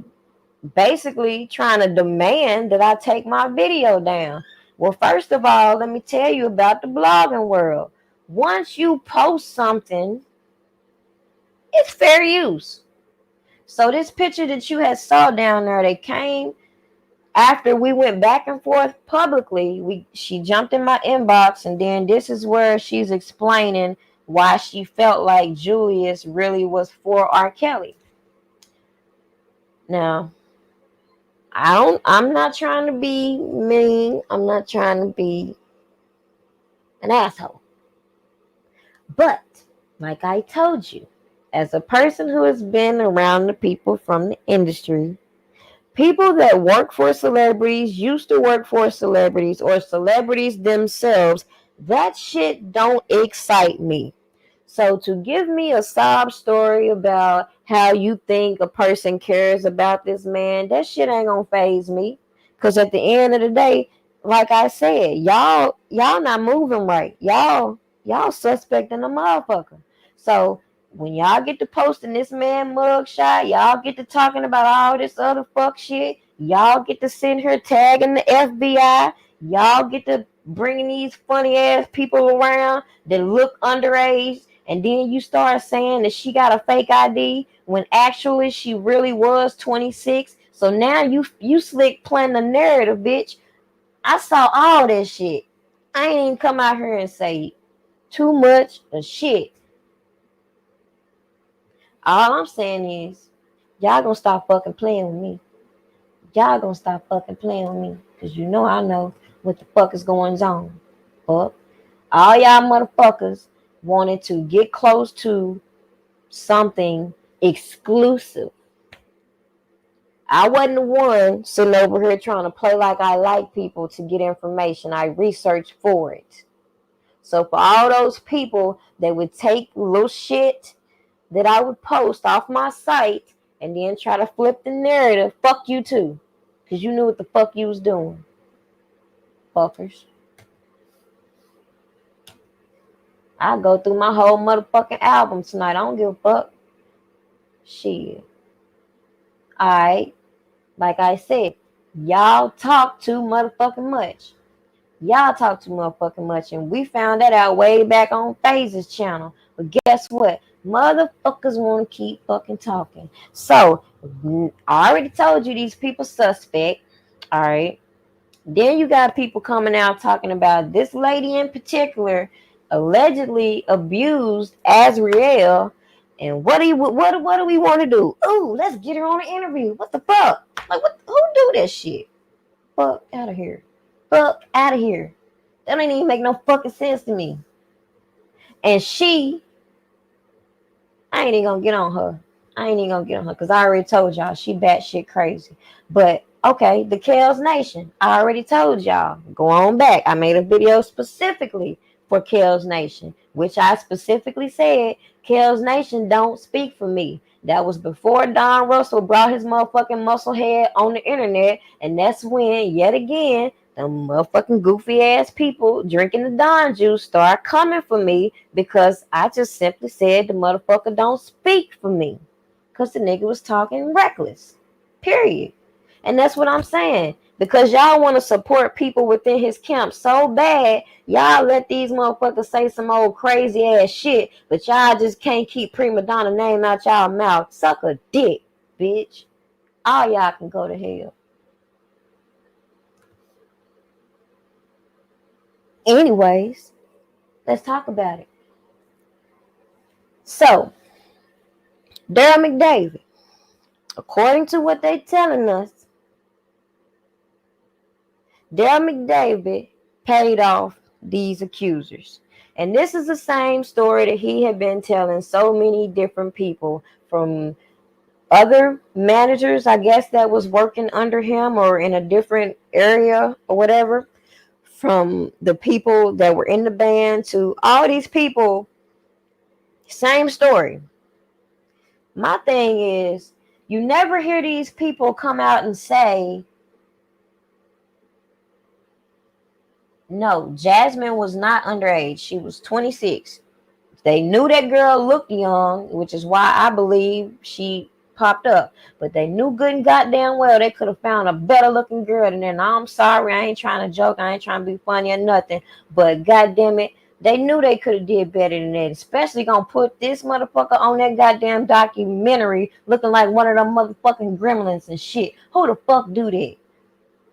basically trying to demand that I take my video down. Well, first of all, let me tell you about the blogging world. Once you post something, it's fair use. So this picture that you had saw down there, they came after we went back and forth publicly. She jumped in my inbox, and then this is where she's explaining why she felt like Julius really was for R. Kelly. Now, I'm not trying to be mean. I'm not trying to be an asshole. But, like I told you, as a person who has been around the people from the industry, people that work for celebrities, used to work for celebrities, or celebrities themselves, that shit don't excite me. So to give me a sob story about how you think a person cares about this man, that shit ain't gonna faze me. Cause at the end of the day, like I said, y'all not moving right. Y'all suspecting a motherfucker. So when y'all get to posting this man mugshot, y'all get to talking about all this other fuck shit. Y'all get to sitting here tagging the FBI. Y'all get to bringing these funny ass people around that look underage, and then you start saying that she got a fake ID when actually she really was 26. So now you slick playing the narrative, bitch. I saw all that shit. I ain't even come out here and say too much of shit. All I'm saying is, y'all gonna stop fucking playing with me. Y'all gonna stop fucking playing with me. Cause you know I know what the fuck is going on. Fuck. All y'all motherfuckers wanted to get close to something exclusive. I wasn't the one sitting over here trying to play like I like people to get information. I researched for it. So for all those people that would take little shit that I would post off my site and then try to flip the narrative, fuck you too. Because you knew what the fuck you was doing. Fuckers. I go through my whole motherfucking album tonight. I don't give a fuck. Shit. Alright. Like I said, y'all talk too motherfucking much. Y'all talk too motherfucking much. And we found that out way back on FaZe's channel. But guess what? Motherfuckers want to keep fucking talking. So, I already told you these people suspect. Alright. Then you got people coming out talking about this lady in particular allegedly abused Azriel. And what do we want to do? Ooh, let's get her on an interview. What the fuck? Like, who do that shit? Fuck out of here. Fuck out of here. That ain't even make no fucking sense to me. And I ain't even gonna get on her. Because I already told y'all she batshit crazy. But okay, the Kels Nation. I already told y'all. Go on back. I made a video specifically for Kels Nation, which I specifically said Kels Nation don't speak for me. That was before Don Russell brought his motherfucking muscle head on the internet, and that's when, yet again, the motherfucking goofy ass people drinking the Don juice start coming for me because I just simply said the motherfucker don't speak for me. Because the nigga was talking reckless. Period. And that's what I'm saying. Because y'all want to support people within his camp so bad, y'all let these motherfuckers say some old crazy ass shit, but y'all just can't keep prima donna name out y'all mouth. Suck a dick, bitch. All y'all can go to hell. Anyways, let's talk about it. So, Daryl McDavid, according to what they telling us, Daryl McDavid paid off these accusers. And this is the same story that he had been telling so many different people, from other managers, I guess, that was working under him or in a different area or whatever, from the people that were in the band to all these people. Same story. My thing is, you never hear these people come out and say, no, Jasmine was not underage. She was 26. They knew that girl looked young, which is why I believe she popped up. But they knew good and goddamn well they could have found a better looking girl than that. Now, I'm sorry, I ain't trying to joke. I ain't trying to be funny or nothing. But goddamn it, they knew they could have did better than that. Especially gonna put this motherfucker on that goddamn documentary looking like one of them motherfucking gremlins and shit. Who the fuck do that?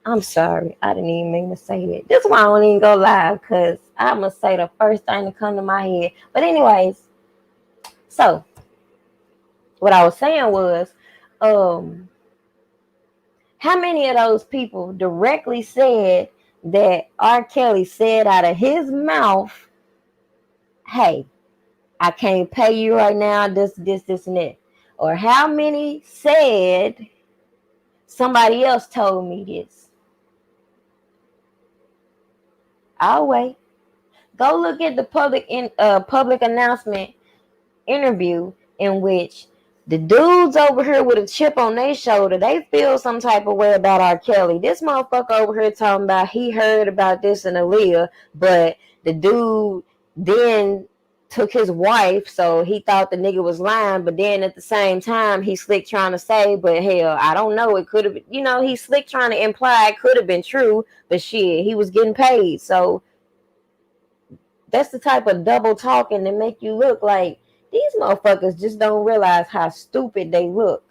I'm sorry. I didn't even mean to say that. This is why I don't even go live, because I'm going to say the first thing that come to my head. But anyways, so what I was saying was, how many of those people directly said that R. Kelly said out of his mouth, hey, I can't pay you right now, this, and that? Or how many said somebody else told me this? I'll wait. Go look at the public announcement interview in which the dudes over here with a chip on their shoulder, they feel some type of way about R. Kelly. This motherfucker over here talking about he heard about this in Aaliyah, but the dude then took his wife, so he thought the nigga was lying, but then at the same time, he slick trying to say, but hell, I don't know, it could have been, he slick trying to imply it could have been true, but shit, he was getting paid. So that's the type of double talking that make you look like these motherfuckers just don't realize how stupid they look.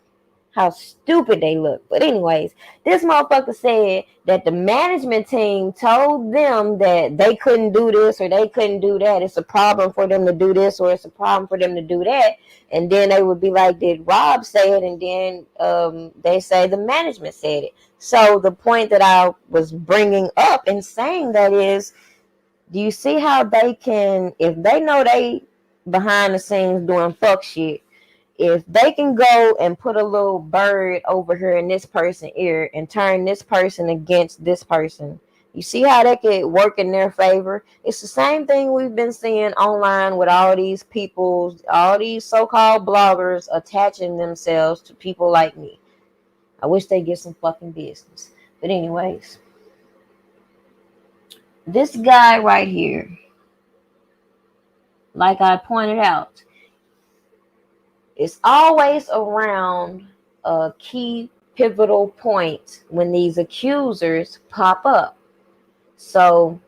How stupid they look. But anyways, this motherfucker said that the management team told them that they couldn't do this or they couldn't do that. It's a problem for them to do this or it's a problem for them to do that. And then they would be like, did Rob say it? And then they say the management said it. So the point that I was bringing up and saying that is, do you see how they can, if they know they behind the scenes doing fuck shit, if they can go and put a little bird over here in this person's ear and turn this person against this person, you see how that could work in their favor? It's the same thing we've been seeing online with all these people, all these so-called bloggers attaching themselves to people like me. I wish they get some fucking business. But anyways, this guy right here, like I pointed out, it's always around a key pivotal point when these accusers pop up. So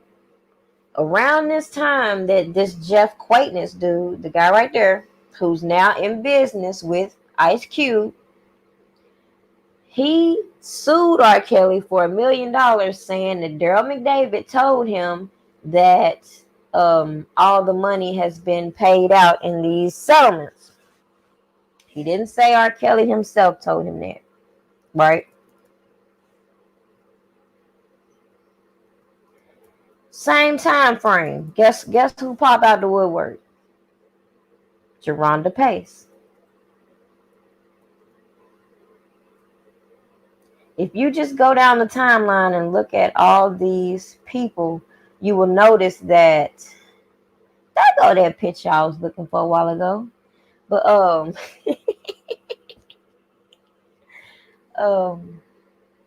around this time that this Jeff Quaitness dude, the guy right there, who's now in business with Ice Cube, he sued R. Kelly for $1 million, saying that Daryl McDavid told him that all the money has been paid out in these settlements. He didn't say R. Kelly himself told him that, right? Same time frame. Guess who popped out the woodwork? Geronda Pace. If you just go down the timeline and look at all these people, you will notice that that picture I was looking for a while ago. But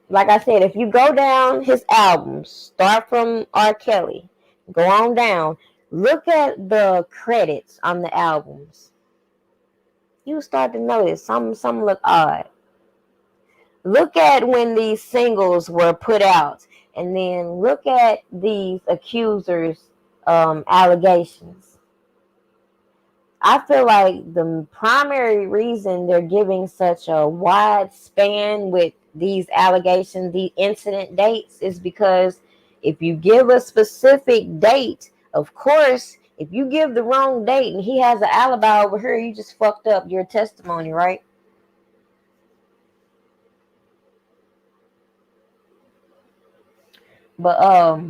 like I said, if you go down his albums, start from R. Kelly, go on down, look at the credits on the albums. You start to notice some look odd. Look at when these singles were put out, and then look at these accusers' allegations. I feel like the primary reason they're giving such a wide span with these allegations, the incident dates, is because if you give a specific date, of course, if you give the wrong date and he has an alibi over here, you just fucked up your testimony, right? But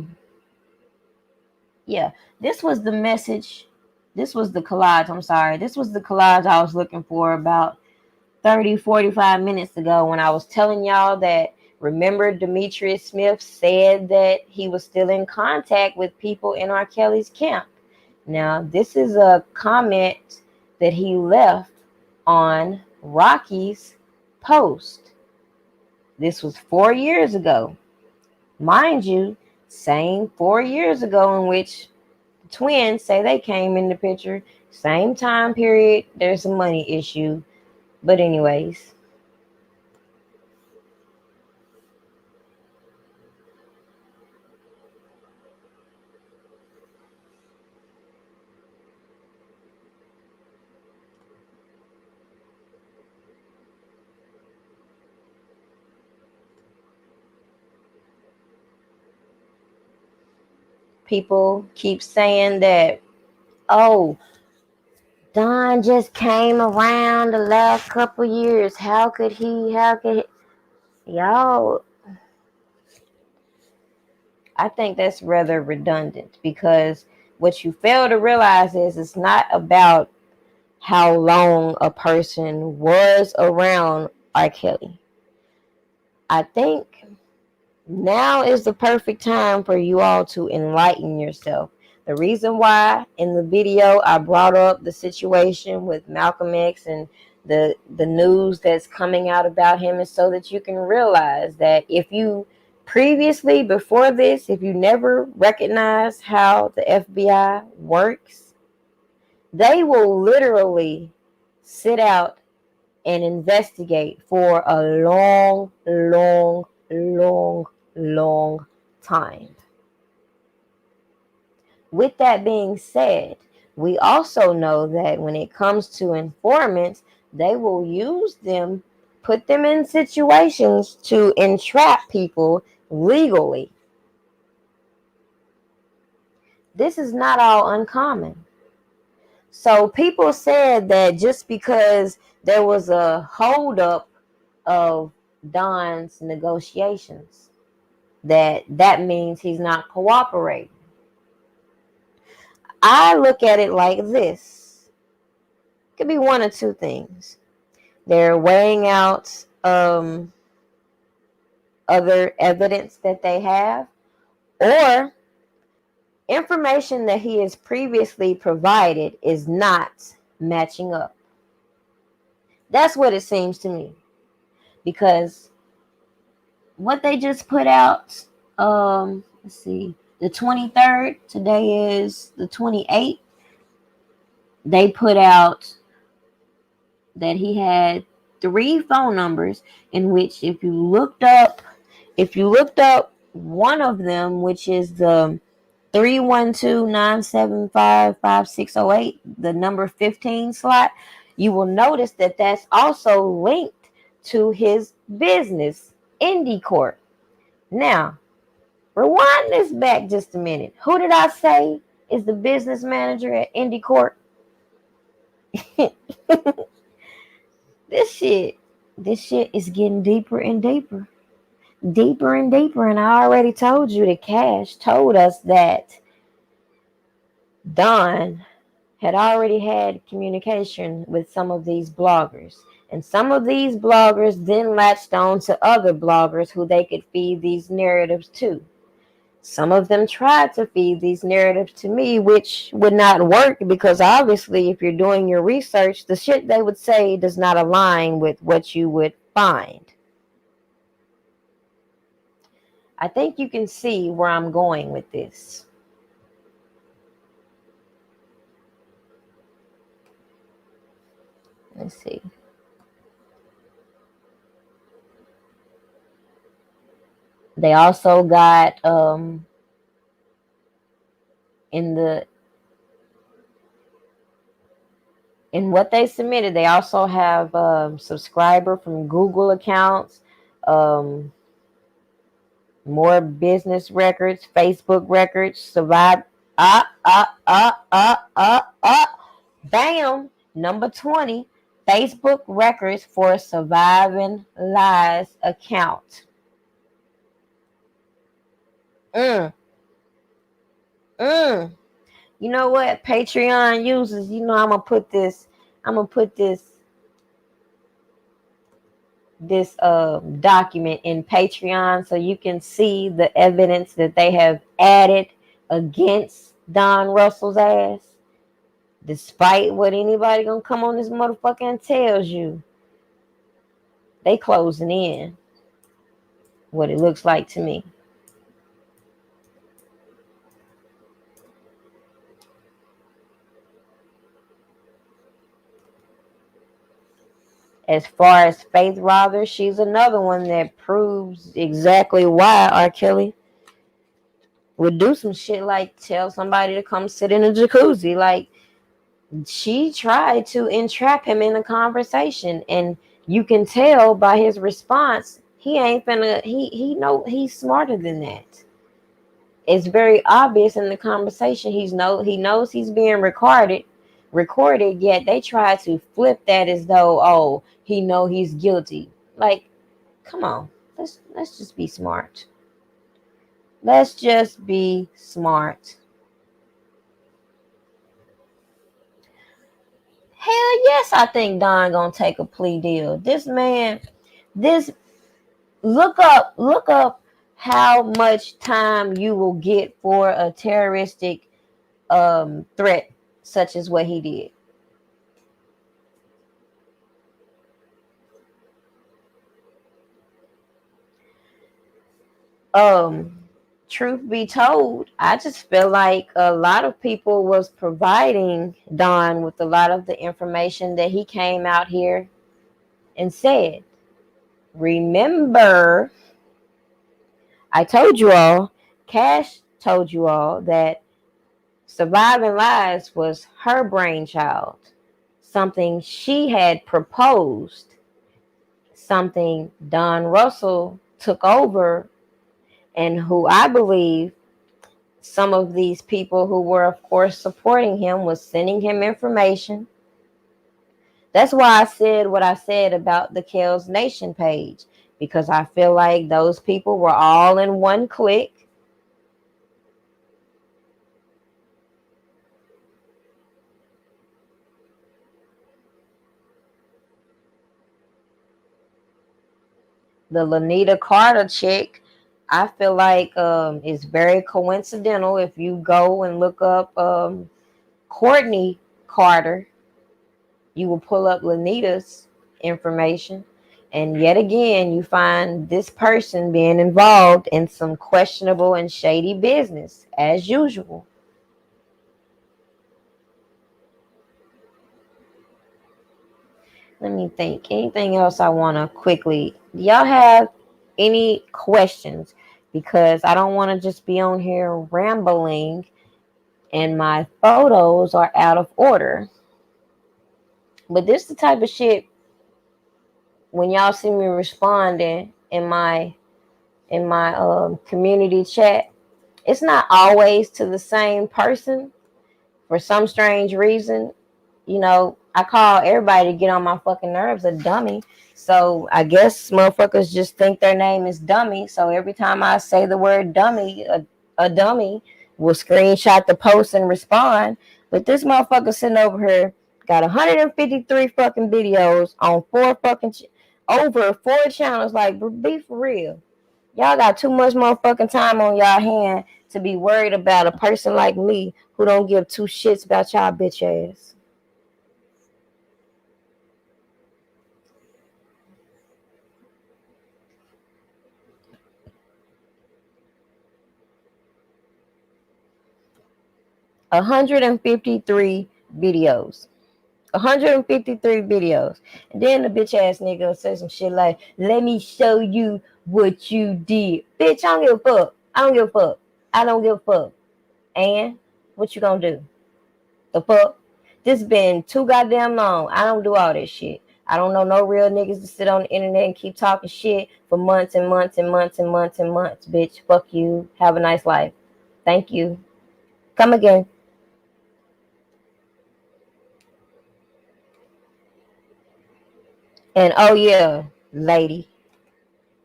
yeah, this was the message. This was the collage. I'm sorry. This was the collage I was looking for about 45 minutes ago when I was telling y'all that, remember, Demetrius Smith said that he was still in contact with people in R. Kelly's camp. Now, this is a comment that he left on Rocky's post. This was 4 years ago. Mind you, same 4 years ago in which the twins say they came in the picture. Same time period, there's a money issue. But anyways, people keep saying that, oh, Don just came around the last couple years. How could he? Y'all, I think that's rather redundant, because what you fail to realize is it's not about how long a person was around R. Kelly. I think now is the perfect time for you all to enlighten yourself. The reason why in the video I brought up the situation with Malcolm X and the news that's coming out about him is so that you can realize that if you previously, before this, if you never recognized how the FBI works, They will literally sit out and investigate for a long, long, long, long time. With that being said, we also know that when it comes to informants, they will use them, put them in situations to entrap people legally. This is not all uncommon. So people said that just because there was a holdup of Don's negotiations, that means he's not cooperating. I look at it like this. It could be one of two things. They're weighing out other evidence that they have, or information that he has previously provided is not matching up. That's what it seems to me. Because what they just put out, let's see, the 23rd, today is the 28th, they put out that he had 3 phone numbers in which if you looked up one of them, which is the 312-975-5608, the number 15 slot, you will notice that that's also linked to his business, Indie Court. Now, rewind this back just a minute. Who did I say is the business manager at Indie Court? This shit, this shit is getting deeper and deeper. Deeper and deeper. And I already told you that Cash told us that Don had already had communication with some of these bloggers. And some of these bloggers then latched on to other bloggers who they could feed these narratives to. Some of them tried to feed these narratives to me, which would not work because obviously, if you're doing your research, the shit they would say does not align with what you would find. I think you can see where I'm going with this. Let's see. They also got in the in what they submitted, they also have subscriber from Google accounts, um, more business records, Facebook records, survive. Bam! Number 20, Facebook records for Surviving Lies account. Mm, mm. You know what? Patreon users, I'm gonna put this document in Patreon so you can see the evidence that they have added against Don Russell's ass. Despite what anybody gonna come on this motherfucker and tells you, they closing in. What it looks like to me. As far as Faith Rother, she's another one that proves exactly why R. Kelly would do some shit like tell somebody to come sit in a jacuzzi. Like, she tried to entrap him in a conversation, and you can tell by his response he ain't finna he's smarter than that. It's very obvious in the conversation he knows he's being recorded, yet they try to flip that as though, oh, he know he's guilty. Like, come on, let's just be smart. Let's just be smart. Hell yes, I think Don gonna take a plea deal. This man, this look up how much time you will get for a terroristic threat such as what he did. Um truth be told, I just feel like a lot of people was providing Don with a lot of the information that he came out here and said. Remember, I told you all, Cash told you all that Surviving Lies was her brainchild, something she had proposed, something Don Russell took over, and who I believe some of these people who were, of course, supporting him was sending him information. That's why I said what I said about the Kells Nation page, because I feel like those people were all in one clique. The Lanita Carter chick, I feel like is very coincidental. If you go and look up Courtney Carter, you will pull up Lanita's information. And yet again, you find this person being involved in some questionable and shady business, as usual. Let me think. Anything else I want to quickly? Do y'all have any questions? Because I don't want to just be on here rambling and my photos are out of order. But this is the type of shit when y'all see me responding in my community chat, it's not always to the same person for some strange reason. You know, I call everybody to get on my fucking nerves a dummy. So I guess motherfuckers just think their name is dummy. So every time I say the word dummy, a dummy will screenshot the post and respond. But this motherfucker sitting over here got 153 fucking videos on over 4 channels. Like, be for real. Y'all got too much motherfucking time on y'all hand to be worried about a person like me who don't give two shits about y'all bitch ass. One hundred and 53 videos. 153 videos. And then the bitch ass nigga say some shit like, let me show you what you did. Bitch, I don't give a fuck. I don't give a fuck. I don't give a fuck. And what you gonna do? The fuck? This been too goddamn long. I don't do all this shit. I don't know no real niggas to sit on the internet and keep talking shit for months and months and months and months and months. Bitch, fuck you. Have a nice life. Thank you. Come again. And oh yeah, lady,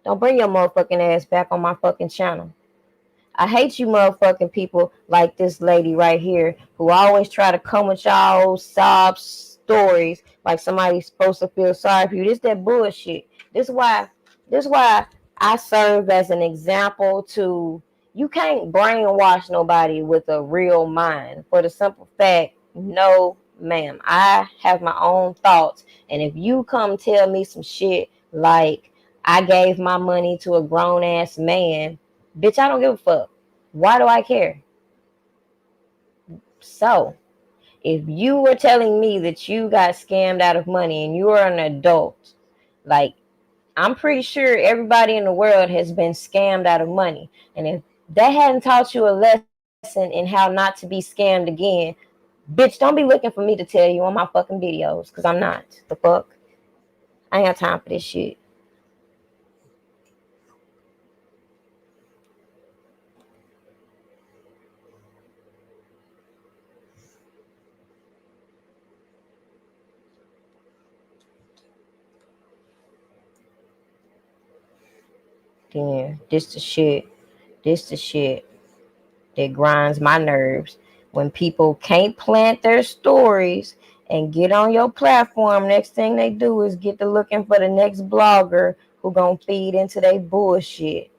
don't bring your motherfucking ass back on my fucking channel. I hate you motherfucking people like this lady right here who always try to come with y'all sob stories like somebody's supposed to feel sorry for you. This that bullshit. This why I serve as an example to you can't brainwash nobody with a real mind for the simple fact, no ma'am. I have my own thoughts. And if you come tell me some shit like I gave my money to a grown ass man, bitch, I don't give a fuck. Why do I care? So, if you were telling me that you got scammed out of money and you are an adult, like, I'm pretty sure everybody in the world has been scammed out of money. And if that hadn't taught you a lesson in how not to be scammed again, bitch, don't be looking for me to tell you on my fucking videos, because I'm not. The fuck? I ain't got time for this shit. Yeah, this the shit. This the shit that grinds my nerves when people can't plant their stories and get on your platform. Next thing they do is get to looking for the next blogger who gonna feed into their bullshit.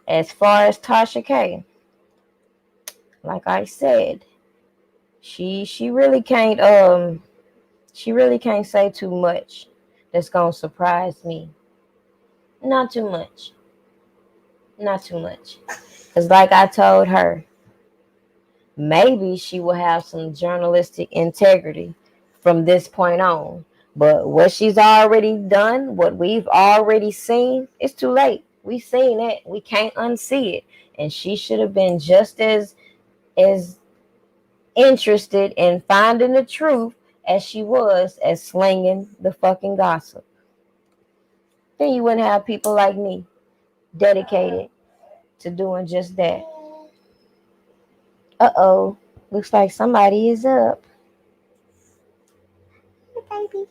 As far as Tasha K, like I said, she really can't say too much that's gonna surprise me? Not too much. Not too much. Because, like I told her, maybe she will have some journalistic integrity from this point on. But what she's already done, what we've already seen, it's too late. We've seen it. We can't unsee it. And she should have been just as interested in finding the truth as she was as slinging the fucking gossip. Then you wouldn't have people like me dedicated to doing just that. Uh-oh. Looks like somebody is up. Hey, baby.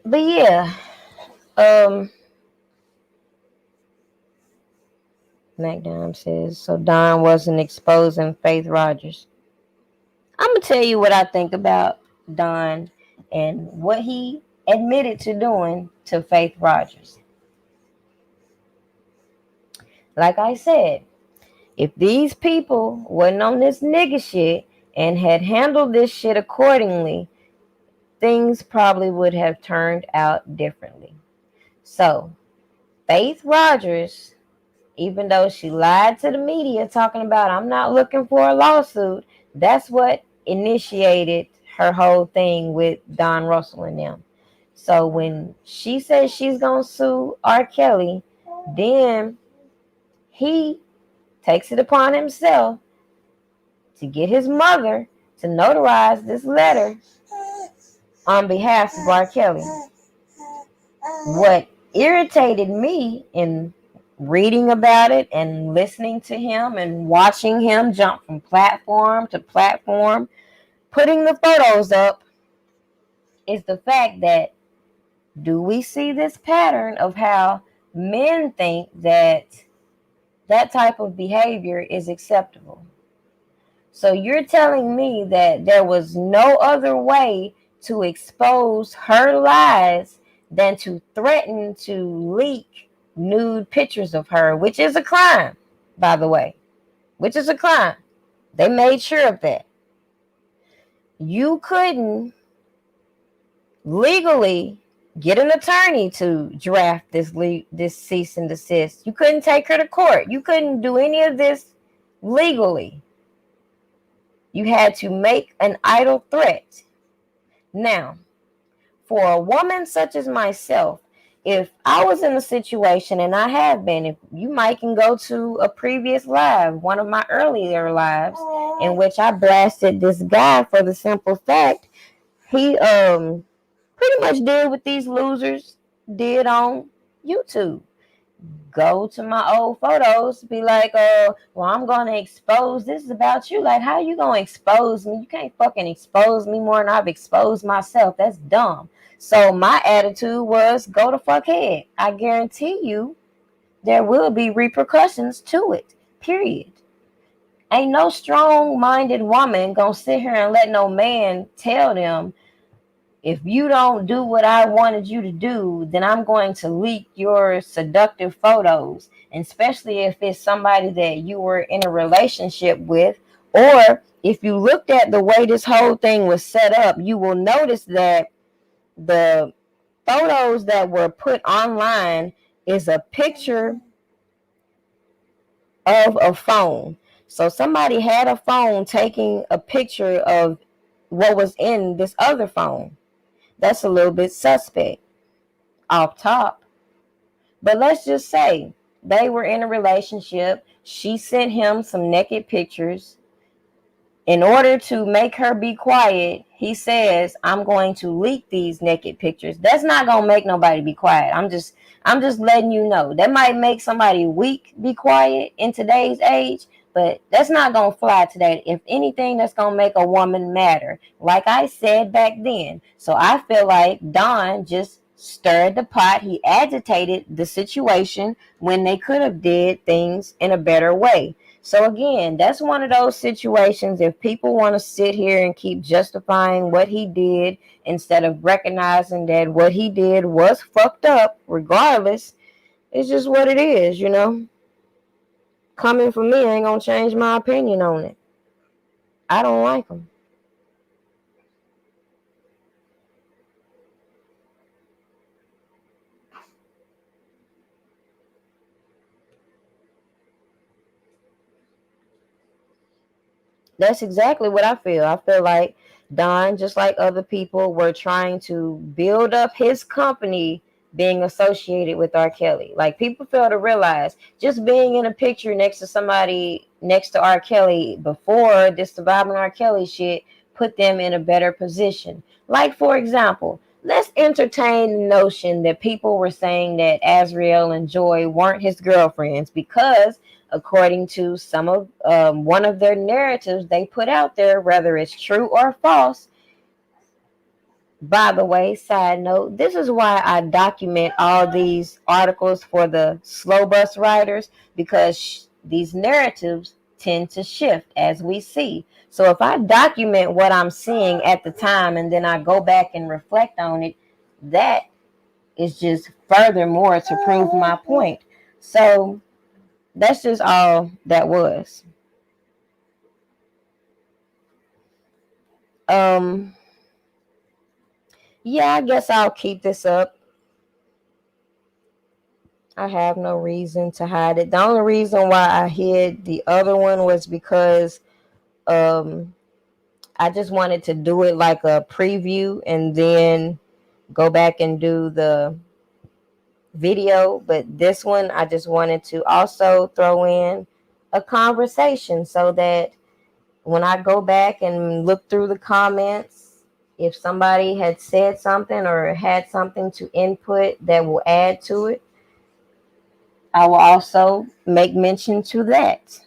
But yeah, MacDime says, so Don wasn't exposing Faith Rogers. I'm going to tell you what I think about Don and what he admitted to doing to Faith Rogers. Like I said, if these people wasn't on this nigga shit and had handled this shit accordingly, things probably would have turned out differently. So, Faith Rogers, even though she lied to the media talking about I'm not looking for a lawsuit, that's what initiated her whole thing with Don Russell and them. So when she says she's gonna sue R. Kelly, then he takes it upon himself to get his mother to notarize this letter on behalf of R. Kelly. What irritated me in reading about it and listening to him and watching him jump from platform to platform, putting the photos up, is the fact that do we see this pattern of how men think that that type of behavior is acceptable? So you're telling me that there was no other way to expose her lies than to threaten to leak nude pictures of her, which is a crime, by the way, which is a crime. They made sure of that. You couldn't legally get an attorney to draft this cease and desist. You couldn't take her to court. You couldn't do any of this legally. You had to make an idle threat. Now, for a woman such as myself, if I was in a situation, and I have been, if you might can go to a previous live, one of my earlier lives, in which I blasted this guy for the simple fact he pretty much did what these losers did on YouTube. Go to my old photos, be like, well, I'm gonna expose this is about you. Like, how you gonna expose me? You can't fucking expose me more than I've exposed myself. That's dumb. So my attitude was, go the fuck ahead. I guarantee you there will be repercussions to it. Period. Ain't no strong-minded woman gonna sit here and let no man tell them, if you don't do what I wanted you to do, then I'm going to leak your seductive photos. And especially if it's somebody that you were in a relationship with, or if you looked at the way this whole thing was set up, you will notice that the photos that were put online is a picture of a phone. So somebody had a phone taking a picture of what was in this other phone. That's a little bit suspect off top. But let's just say they were in a relationship. She sent him some naked pictures. In order to make her be quiet, he says, I'm going to leak these naked pictures. That's not going to make nobody be quiet. I'm just letting you know. That might make somebody weak be quiet in today's age, but that's not going to fly today. If anything, that's going to make a woman matter. Like I said back then. So I feel like Don just stirred the pot. He agitated the situation when they could have did things in a better way. So again, that's one of those situations. If people want to sit here and keep justifying what he did instead of recognizing that what he did was fucked up, regardless, it's just what it is, you know. Coming from me ain't gonna change my opinion on it. I don't like him. That's exactly what I feel. I feel like Don, just like other people, were trying to build up his company being associated with R. Kelly. Like, people fail to realize just being in a picture next to somebody next to R. Kelly before this surviving R. Kelly shit put them in a better position. Like, for example, let's entertain the notion that people were saying that Azriel and Joy weren't his girlfriends because according to some of one of their narratives they put out there, whether it's true or false. By the way, side note, this is why I document all these articles for the slow bus riders, because these narratives tend to shift as we see. So if I document what I'm seeing at the time and then I go back and reflect on it, that is just furthermore to prove my point. So that's just all that was. Um, yeah, I guess I'll keep this up. I have no reason to hide it. The only reason why I hid the other one was because um I just wanted to do it like a preview and then go back and do the video. But this one, I just wanted to also throw in a conversation so that when I go back and look through the comments, if somebody had said something or had something to input that will add to it, I will also make mention to that.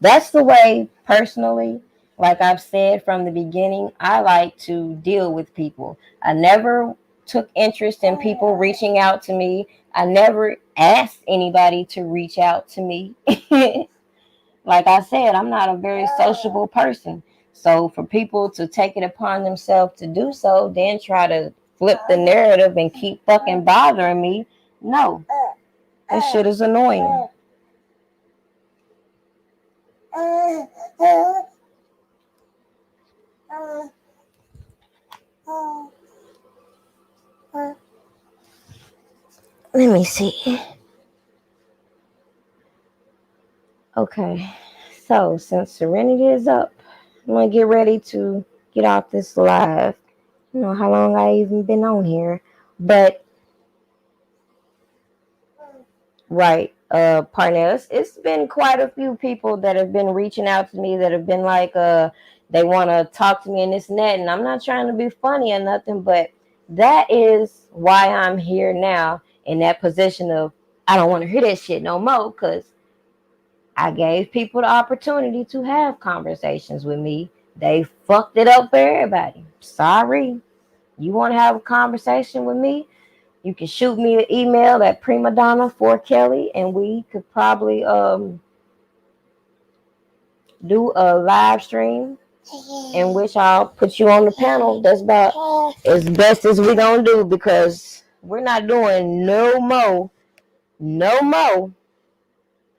That's the way, personally, like I've said from the beginning, I like to deal with people. I never took interest in people reaching out to me. I never asked anybody to reach out to me. Like I said, I'm not a very sociable person. So for people to take it upon themselves to do so, then try to flip the narrative and keep fucking bothering me, no, that shit is annoying. Let me see. Okay, so since Serenity is up, I'm gonna get ready to get off this live. I don't know how long I even been on here, but right, partner, it's been quite a few people that have been reaching out to me that have been like, they want to talk to me in this net, and I'm not trying to be funny or nothing, but that is why I'm here now in that position of I don't want to hear that shit no more because I gave people the opportunity to have conversations with me. They fucked it up for everybody. Sorry. You want to have a conversation with me? You can shoot me an email at primadonna for Kelly, and we could probably do a live stream in which I'll put you on the panel. That's about as best as we're gonna do because we're not doing no more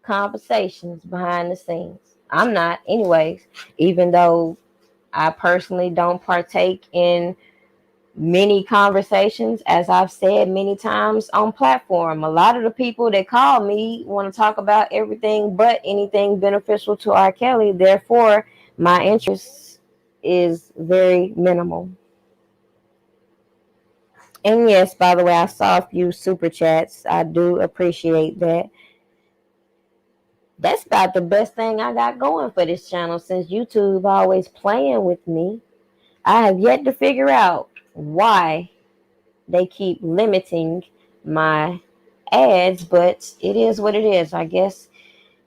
conversations behind the scenes. I'm not, anyways, even though I personally don't partake in many conversations, as I've said many times on platform. A lot of the people that call me want to talk about everything but anything beneficial to R. Kelly. Therefore, my interest is very minimal. And yes, by the way, I saw a few super chats. I do appreciate that. That's about the best thing I got going for this channel since YouTube always playing with me. I have yet to figure out why they keep limiting my ads, but it is what it is. I guess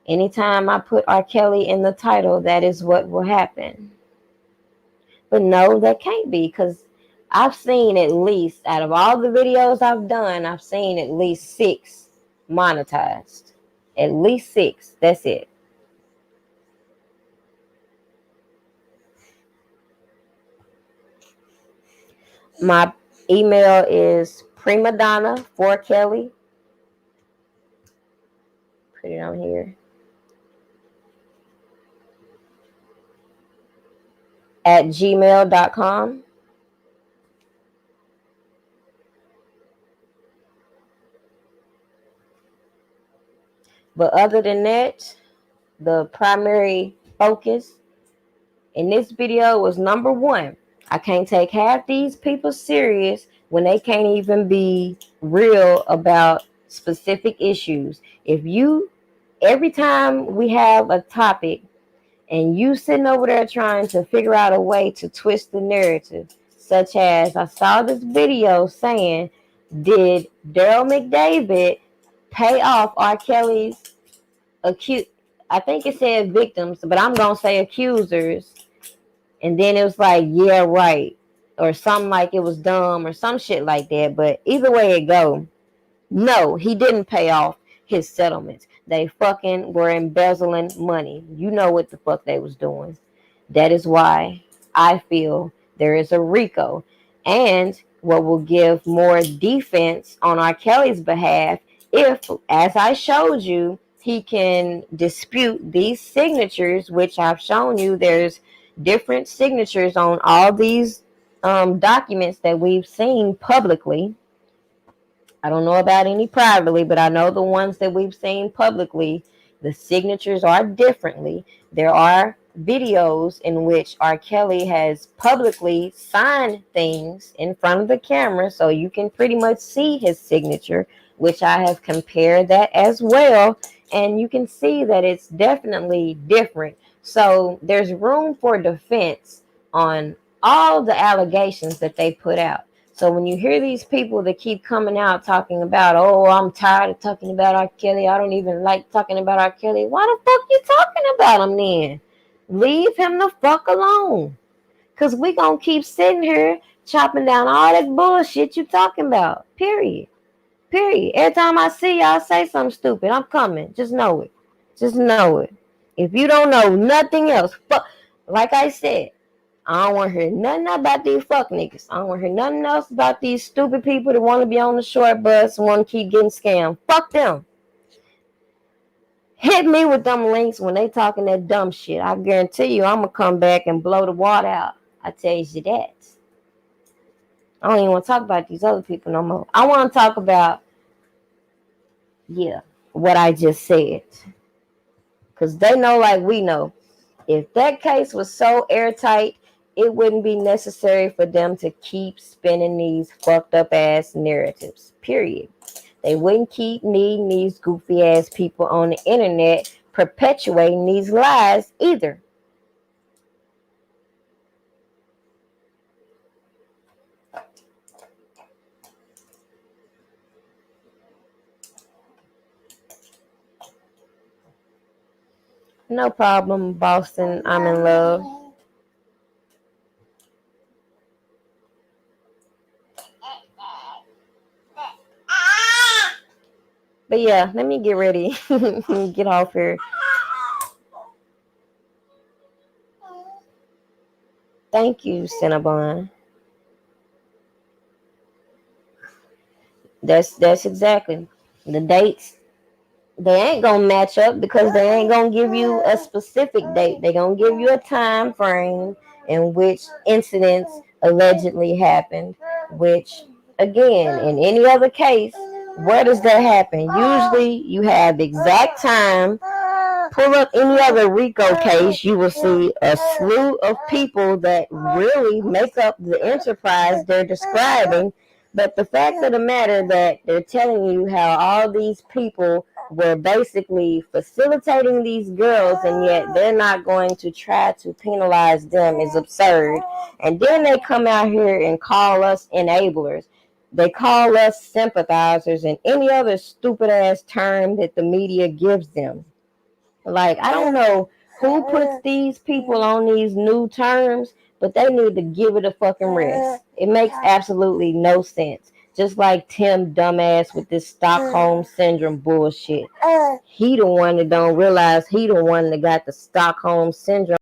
anytime I put R. Kelly in the title, that is what will happen. But no, that can't be because I've seen at least, out of all the videos I've done, I've seen at least 6 monetized. At least 6. That's it. My email is primadonna for Kelly. Put it on here. At gmail.com. But other than that, the primary focus in this video was number 1. I can't take half these people serious when they can't even be real about specific issues. If you, every time we have a topic and you sitting over there trying to figure out a way to twist the narrative, such as I saw this video saying, did Daryl McDavid pay off R. Kelly's I think it said victims, but I'm gonna say accusers. And then it was like, yeah, right, or something like it was dumb or some shit like that. But either way it go, no, he didn't pay off his settlements. They fucking were embezzling money. You know what the fuck they was doing. That is why I feel there is a RICO. And what will give more defense on R. Kelly's behalf if, as I showed you, he can dispute these signatures, which I've shown you. There's different signatures on all these documents that we've seen publicly. I don't know about any privately, but I know the ones that we've seen publicly, the signatures are differently. There are videos in which R. Kelly has publicly signed things in front of the camera, so you can pretty much see his signature, which I have compared that as well, and you can see that it's definitely different. So there's room for defense on all the allegations that they put out. So when you hear these people that keep coming out talking about, oh, I'm tired of talking about R. Kelly, I don't even like talking about R. Kelly, why the fuck you talking about him then? Leave him the fuck alone. Because we going to keep sitting here chopping down all that bullshit you talking about. Period. Period. Every time I see y'all say something stupid, I'm coming. Just know it. Just know it. If you don't know nothing else, fuck, like I said, I don't want to hear nothing about these fuck niggas. I don't want to hear nothing else about these stupid people that want to be on the short bus and want to keep getting scammed. Fuck them. Hit me with them links when they talking that dumb shit. I guarantee you I'm going to come back and blow the water out. I tell you that. I don't even want to talk about these other people no more. I want to talk about, what I just said. Because they know like we know. If that case was so airtight, it wouldn't be necessary for them to keep spinning these fucked up ass narratives. Period. They wouldn't keep needing these goofy ass people on the internet perpetuating these lies either. No problem, Boston. I'm in love. But yeah, let me get ready. Get off here. Thank you, Cinnabon. That's exactly the dates. They ain't gonna match up because they ain't gonna give you a specific date. They gonna give you a time frame in which incidents allegedly happened. Which, again, in any other case, where does that happen? Usually, you have the exact time. Pull up any other RICO case, you will see a slew of people that really make up the enterprise they're describing. But the fact of the matter that they're telling you how all these people were basically facilitating these girls and yet they're not going to try to penalize them is absurd. And then they come out here and call us enablers. They call us sympathizers and any other stupid ass term that the media gives them. Like, I don't know who puts these people on these new terms, but they need to give it a fucking rest. It makes absolutely no sense. Just like Tim dumbass with this Stockholm syndrome bullshit. He the one that don't realize he the one that got the Stockholm syndrome.